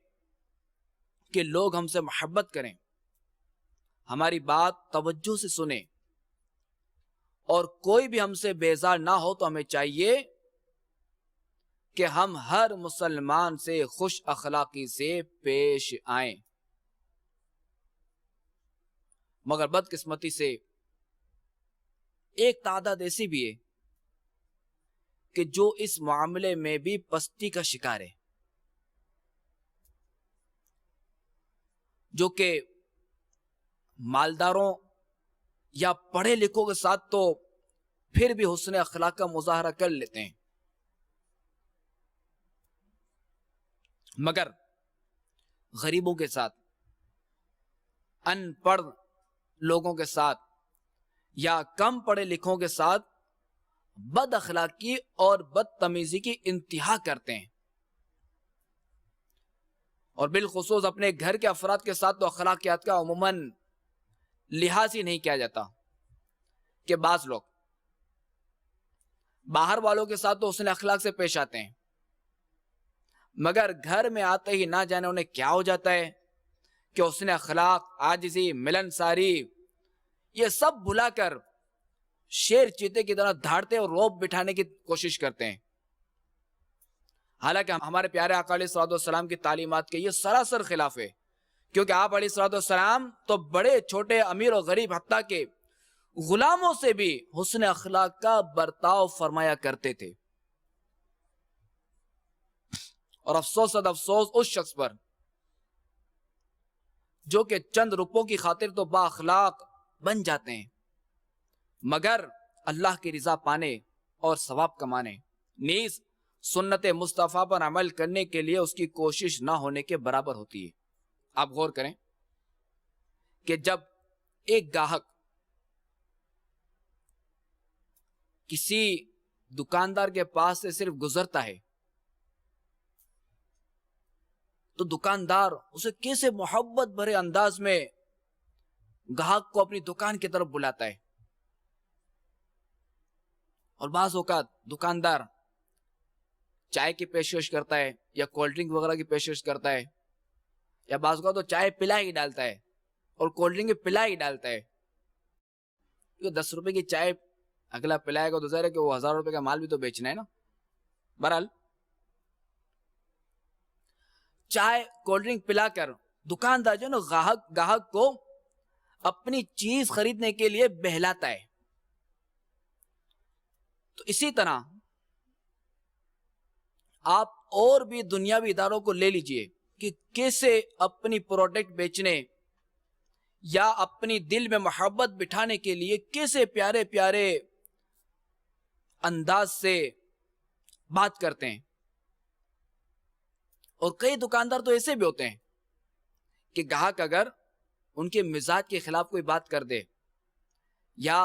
کہ لوگ ہم سے محبت کریں، ہماری بات توجہ سے سنیں، اور کوئی بھی ہم سے بیزار نہ ہو، تو ہمیں چاہیے کہ ہم ہر مسلمان سے خوش اخلاقی سے پیش آئیں۔ مگر بدقسمتی سے ایک تعداد ایسی بھی ہے کہ جو اس معاملے میں بھی پستی کا شکار ہے، جو کہ مالداروں یا پڑھے لکھوں کے ساتھ تو پھر بھی حسن اخلاق کا مظاہرہ کر لیتے ہیں، مگر غریبوں کے ساتھ، ان پڑھ لوگوں کے ساتھ یا کم پڑھے لکھوں کے ساتھ بد اخلاقی اور بدتمیزی کی انتہا کرتے ہیں، اور بالخصوص اپنے گھر کے افراد کے ساتھ تو اخلاقیات کا عموماً لحاظ ہی نہیں کیا جاتا، کہ بعض لوگ باہر والوں کے ساتھ تو حسن اخلاق سے پیش آتے ہیں، مگر گھر میں آتے ہی نہ جانے انہیں کیا ہو جاتا ہے کہ حسن اخلاق، عاجزی، ملنساری، یہ سب بھلا کر شیر چیتے کی طرح دھاڑتے اور روب بٹھانے کی کوشش کرتے ہیں۔ حالانکہ ہمارے پیارے آقا علیہ الصلوۃ والسلام کی تعلیمات کے یہ سراسر خلاف ہے کیونکہ آپ علیہ الصلوۃ والسلام تو بڑے چھوٹے امیر و غریب حتیٰ کہ غلاموں سے بھی حسن اخلاق کا برتاؤ فرمایا کرتے تھے. اور افسوس افسوس اس شخص پر جو کہ چند روپوں کی خاطر تو با اخلاق بن جاتے ہیں مگر اللہ کی رضا پانے اور ثواب کمانے نیز سنت مصطفیٰ پر عمل کرنے کے لیے اس کی کوشش نہ ہونے کے برابر ہوتی ہے. آپ غور کریں کہ جب ایک گاہک کسی دکاندار کے پاس سے صرف گزرتا ہے تو دکاندار اسے کیسے محبت بھرے انداز میں گاہک کو اپنی دکان کی طرف بلاتا ہے. اور بعض اوقات دکاندار چائے کی پیشکش کرتا ہے یا کولڈ ڈرنک وغیرہ کی پیشکش کرتا ہے, یا بعض اوقات تو چائے پلا ہی ڈالتا ہے اور کولڈ ڈرنک پلا ہی ڈالتا ہے. 10 روپے کی چائے اگلا پلائے گا تو ظاہر ہے کہ وہ 1000 روپے کا مال بھی تو بیچنا ہے نا. بہرحال چائے کولڈ ڈرنک پلا کر دکاندار جو نا گاہک کو اپنی چیز خریدنے کے لیے بہلاتا ہے. تو اسی طرح آپ اور بھی دنیاوی اداروں کو لے لیجئے کہ کیسے اپنی پروڈکٹ بیچنے یا اپنی دل میں محبت بٹھانے کے لیے کیسے پیارے پیارے انداز سے بات کرتے ہیں. اور کئی دکاندار تو ایسے بھی ہوتے ہیں کہ گاہک اگر ان کے مزاج کے خلاف کوئی بات کر دے یا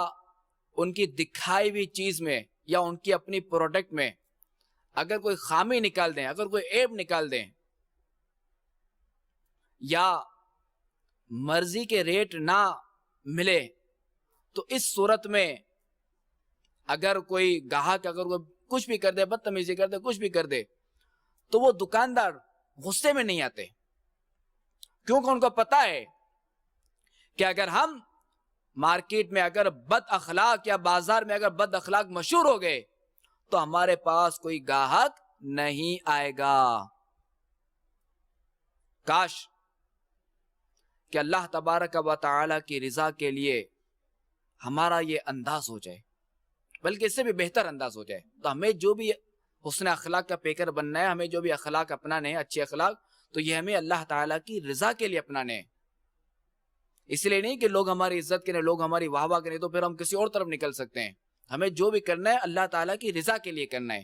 ان کی دکھائی ہوئی چیز میں یا ان کی اپنی پروڈکٹ میں اگر کوئی خامی نکال دیں, اگر کوئی عیب نکال دیں یا مرضی کے ریٹ نہ ملے, تو اس صورت میں اگر کوئی گاہک اگر کوئی کچھ بھی کر دے, بدتمیزی کر دے, کچھ بھی کر دے, تو وہ دکاندار غصے میں نہیں آتے, کیونکہ ان کو پتا ہے کہ اگر ہم مارکیٹ میں اگر بد اخلاق یا بازار میں اگر بد اخلاق مشہور ہو گئے تو ہمارے پاس کوئی گاہک نہیں آئے گا. کاش کہ اللہ تبارک و تعالی کی رضا کے لیے ہمارا یہ انداز ہو جائے, بلکہ اس سے بھی بہتر انداز ہو جائے. تو ہمیں جو بھی حسن اخلاق کا پیکر بننا ہے, ہمیں جو بھی اخلاق اپنانے ہیں, اچھے اخلاق, تو یہ ہمیں اللہ تعالیٰ کی رضا کے لیے اپنانے ہیں. اس لیے نہیں کہ لوگ ہماری عزت کریں, لوگ ہماری واہ واہ کریں تو پھر ہم کسی اور طرف نکل سکتے ہیں. ہمیں جو بھی کرنا ہے اللہ تعالیٰ کی رضا کے لیے کرنا ہے.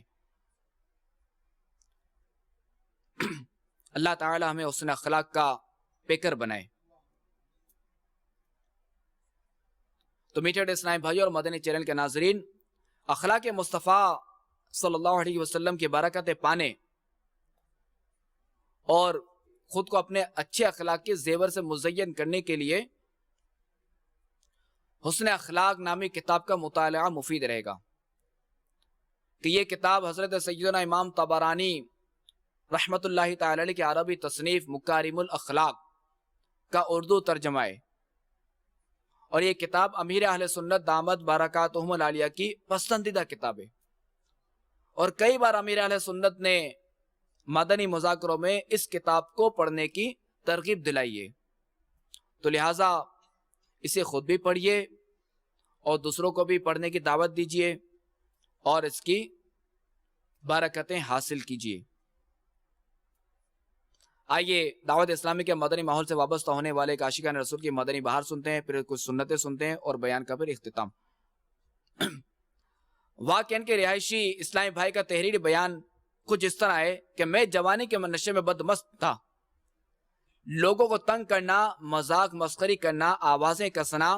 اللہ تعالیٰ ہمیں حسن اخلاق کا پیکر بنائے. تو میٹھے اسلامی بھائی اور مدنی چینل کے ناظرین, اخلاق مصطفیٰ صلی اللہ علیہ وسلم کی برکتیں پانے اور خود کو اپنے اچھے اخلاق کے زیور سے مزین کرنے کے لیے حسن اخلاق نامی کتاب کا مطالعہ مفید رہے گا. کہ یہ کتاب حضرت سیدنا امام طبرانی رحمت اللہ تعالی علیہ کی عربی تصنیف مکارم الاخلاق کا اردو ترجمہ ہے, اور یہ کتاب امیر اہل سنت دامت برکاتہم العالیہ کی پسندیدہ کتاب ہے. اور کئی بار امیر اہل سنت نے مدنی مذاکروں میں اس کتاب کو پڑھنے کی ترغیب دلائی ہے. تو لہٰذا اسے خود بھی پڑھیے اور دوسروں کو بھی پڑھنے کی دعوت دیجیے اور اس کی برکتیں حاصل کیجیے. آئیے دعوت اسلامی کے مدنی ماحول سے وابستہ ہونے والے ایک عاشقان رسول کی مدنی بہار سنتے ہیں, پھر کچھ سنتیں سنتے ہیں اور بیان کا پھر اختتام. واقعاً کے رہائشی اسلامی بھائی کا تحریری بیان کچھ اس طرح ہے کہ میں جوانی کے نشے میں بدمست تھا. لوگوں کو تنگ کرنا, مذاق مسخری کرنا, آوازیں کسنا,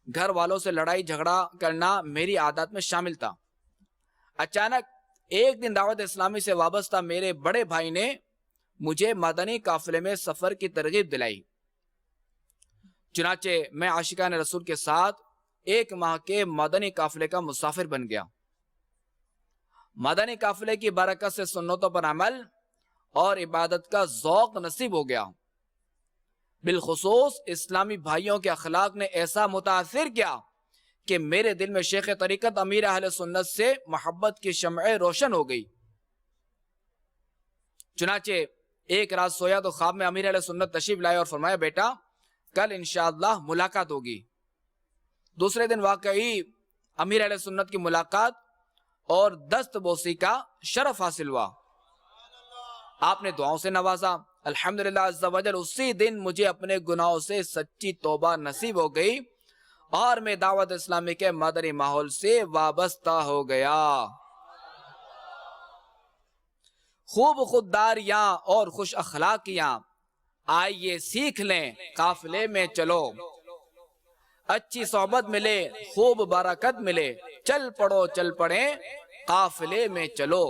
گھر والوں سے لڑائی جھگڑا کرنا میری عادات میں شامل تھا. اچانک ایک دن دعوت اسلامی سے وابستہ میرے بڑے بھائی نے مجھے مدنی قافلے میں سفر کی ترغیب دلائی. چنانچہ میں عاشقان رسول کے ساتھ 1 ماہ کے مدنی قافلے کا مسافر بن گیا. مدنی قافلے کی برکت سے سنتوں پر عمل اور عبادت کا ذوق نصیب ہو گیا. بالخصوص اسلامی بھائیوں کے اخلاق نے ایسا متاثر کیا کہ میرے دل میں شیخ طریقت امیر اہل سنت سے محبت کی شمع روشن ہو گئی. چنانچہ ایک رات سویا تو خواب میں امیر علیہ سنت تشریف لائے اور فرمایا بیٹا کل انشاءاللہ ملاقات ہوگی. دوسرے دن واقعی امیر علیہ سنت کی ملاقات اور دست بوسی کا شرف حاصل ہوا. آپ نے دعاؤں سے نوازا. الحمدللہ عز و جل اسی دن مجھے اپنے گناہوں سے سچی توبہ نصیب ہو گئی اور میں دعوت اسلامی کے مدنی ماحول سے وابستہ ہو گیا. خوب خودداریاں اور خوش اخلاقیاں آئیے سیکھ لیں قافلے میں چلو. اچھی صحبت ملے خوب برکت ملے چل پڑو چل پڑیں قافلے میں چلو.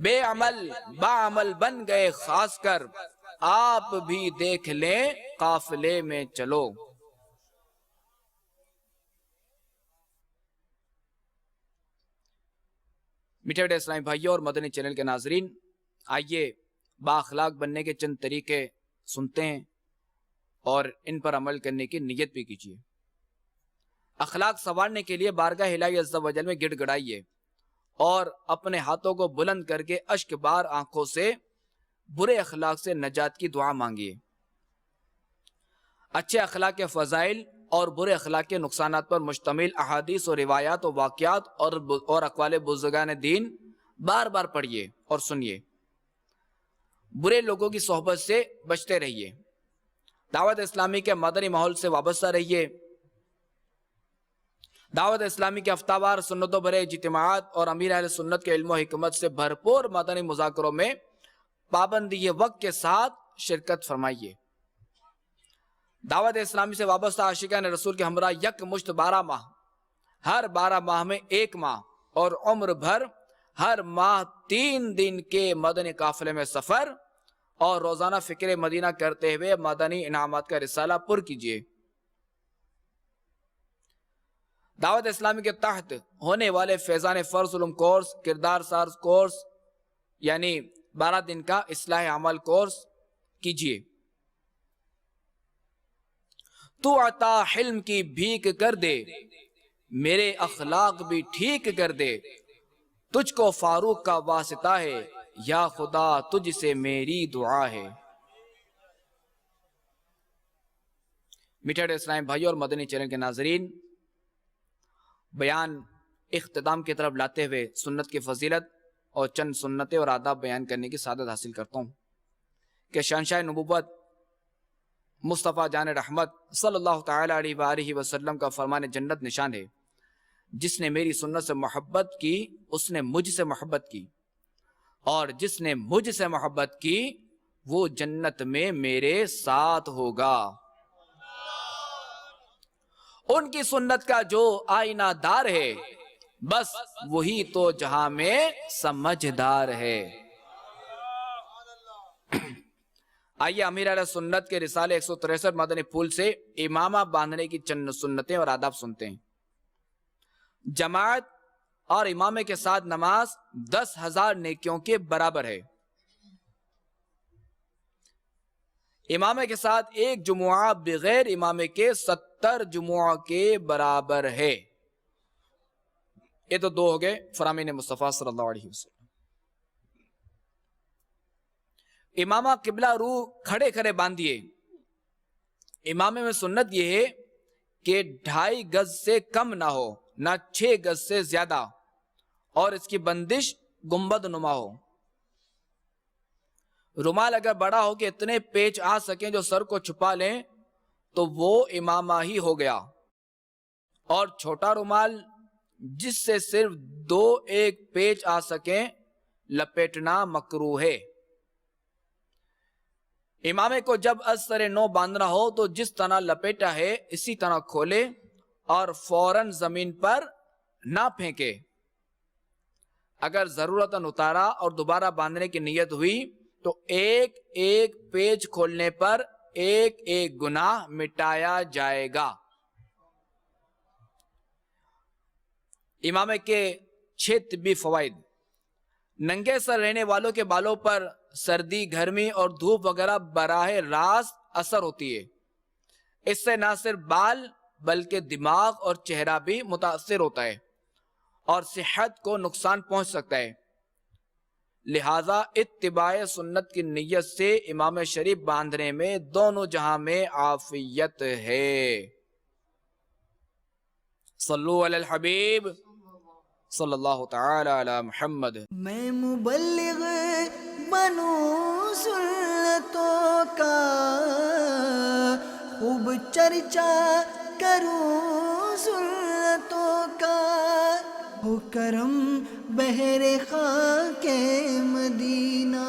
بے عمل باعمل بن گئے خاص کر آپ بھی دیکھ لیں قافلے میں چلو. میٹھے میٹھے اسلامی بھائیوں اور مدنی چینل کے ناظرین، آئیے بااخلاق بننے کے چند طریقے سنتے ہیں اور ان پر عمل کرنے کی نیت بھی کیجیے. اخلاق سنوارنے کے لیے بارگاہ الہی عز و جل میں گڑ گڑائیے اور اپنے ہاتھوں کو بلند کر کے اشک بار آنکھوں سے برے اخلاق سے نجات کی دعا مانگیے. اچھے اخلاق کے فضائل اور برے اخلاق کے نقصانات پر مشتمل احادیث و روایات و واقعات اور اقوال بزرگان دین بار بار پڑھیے اور سنیے. برے لوگوں کی صحبت سے بچتے رہیے. دعوت اسلامی کے مدنی ماحول سے وابستہ رہیے. دعوت اسلامی کے ہفتہ وار سنتوں بھرے اجتماعات اور امیر اہل سنت کے علم و حکمت سے بھرپور مدنی مذاکروں میں پابندی وقت کے ساتھ شرکت فرمائیے. دعوت اسلامی سے وابستہ عاشقان رسول کے ہمراہ یک مشت 12 ماہ، ہر 12 ماہ میں 1 ماہ اور عمر بھر ہر ماہ 3 دن کے مدنی قافلے میں سفر اور روزانہ فکر مدینہ کرتے ہوئے مدنی انعامات کا رسالہ پر کیجیے. دعوت اسلامی کے تحت ہونے والے فیضان فرض علوم کورس، کردار ساز کورس یعنی 12 دن کا اصلاح عمل کورس کیجیے. تو عطا حلم کی بھیک کر دے، میرے اخلاق بھی ٹھیک کر دے. تجھ کو فاروق کا واسطہ ہے، یا خدا تجھ سے میری دعا ہے. میٹھے اسلام بھائی اور مدنی چینل کے ناظرین، بیان اختتام کی طرف لاتے ہوئے سنت کی فضیلت اور چند سنتیں اور آداب بیان کرنے کی سعادت حاصل کرتا ہوں کہ شہنشاہ نبوت مصطفیٰ جان رحمت صلی اللہ تعالی علیہ وآلہ وسلم کا فرمان جنت نشان ہے. جس نے میری سنت سے محبت کی اس نے مجھ سے محبت کی، اور جس نے مجھ سے محبت کی وہ جنت میں میرے ساتھ ہوگا. ان کی سنت کا جو آئینہ دار ہے بس وہی تو جہاں میں سمجھدار ہے. آئیے امیر علیہ سنت کے رسالے 163 مدنی پھول سے امامہ باندھنے کی چند سنتیں اور آداب سنتے ہیں. جماعت اور امامے کے ساتھ نماز 10,000 نیکیوں کے برابر ہے. امامے کے ساتھ ایک جمعہ بغیر امامے کے 70 جمعہ کے برابر ہے. یہ تو 2 ہو گئے فرامین مصطفیٰ صلی اللہ علیہ وسلم. امامہ قبلہ رو کھڑے کھڑے باندھیے. امامے میں سنت یہ ہے کہ 2.5 گز سے کم نہ ہو، نہ 6 گز سے زیادہ، اور اس کی بندش گنبد نما ہو. رومال اگر بڑا ہو کہ اتنے پیچ آ سکیں جو سر کو چھپا لیں تو وہ امامہ ہی ہو گیا، اور چھوٹا رومال جس سے صرف 2-1 پیچ آ سکیں لپیٹنا مکروہ ہے. امامے کو جب از سر نو باندھنا ہو تو جس طرح لپیٹا ہے اسی طرح کھولے اور فوراً زمین پر نہ پھینکے. اگر ضرورتاً اتارا اور دوبارہ باندھنے کی نیت ہوئی تو 1-1 پیچ کھولنے پر 1-1 گناہ مٹایا جائے گا. امامے کے 6 طبی فوائد. ننگے سر رہنے والوں کے بالوں پر سردی، گرمی اور دھوپ وغیرہ براہ راست اثر ہوتی ہے. اس سے نہ صرف بال بلکہ دماغ اور چہرہ بھی متاثر ہوتا ہے اور صحت کو نقصان پہنچ سکتا ہے. لہذا اتباع سنت کی نیت سے امام شریف باندھنے میں دونوں جہاں میں عافیت ہے۔ صلو علی الحبیب صلی اللہ تعالی علی محمد۔
میں مبلغ بنوں سنتوں کا، خوب چرچا کروں سنتوں کا، ہو کرم بہر خاک مدینہ۔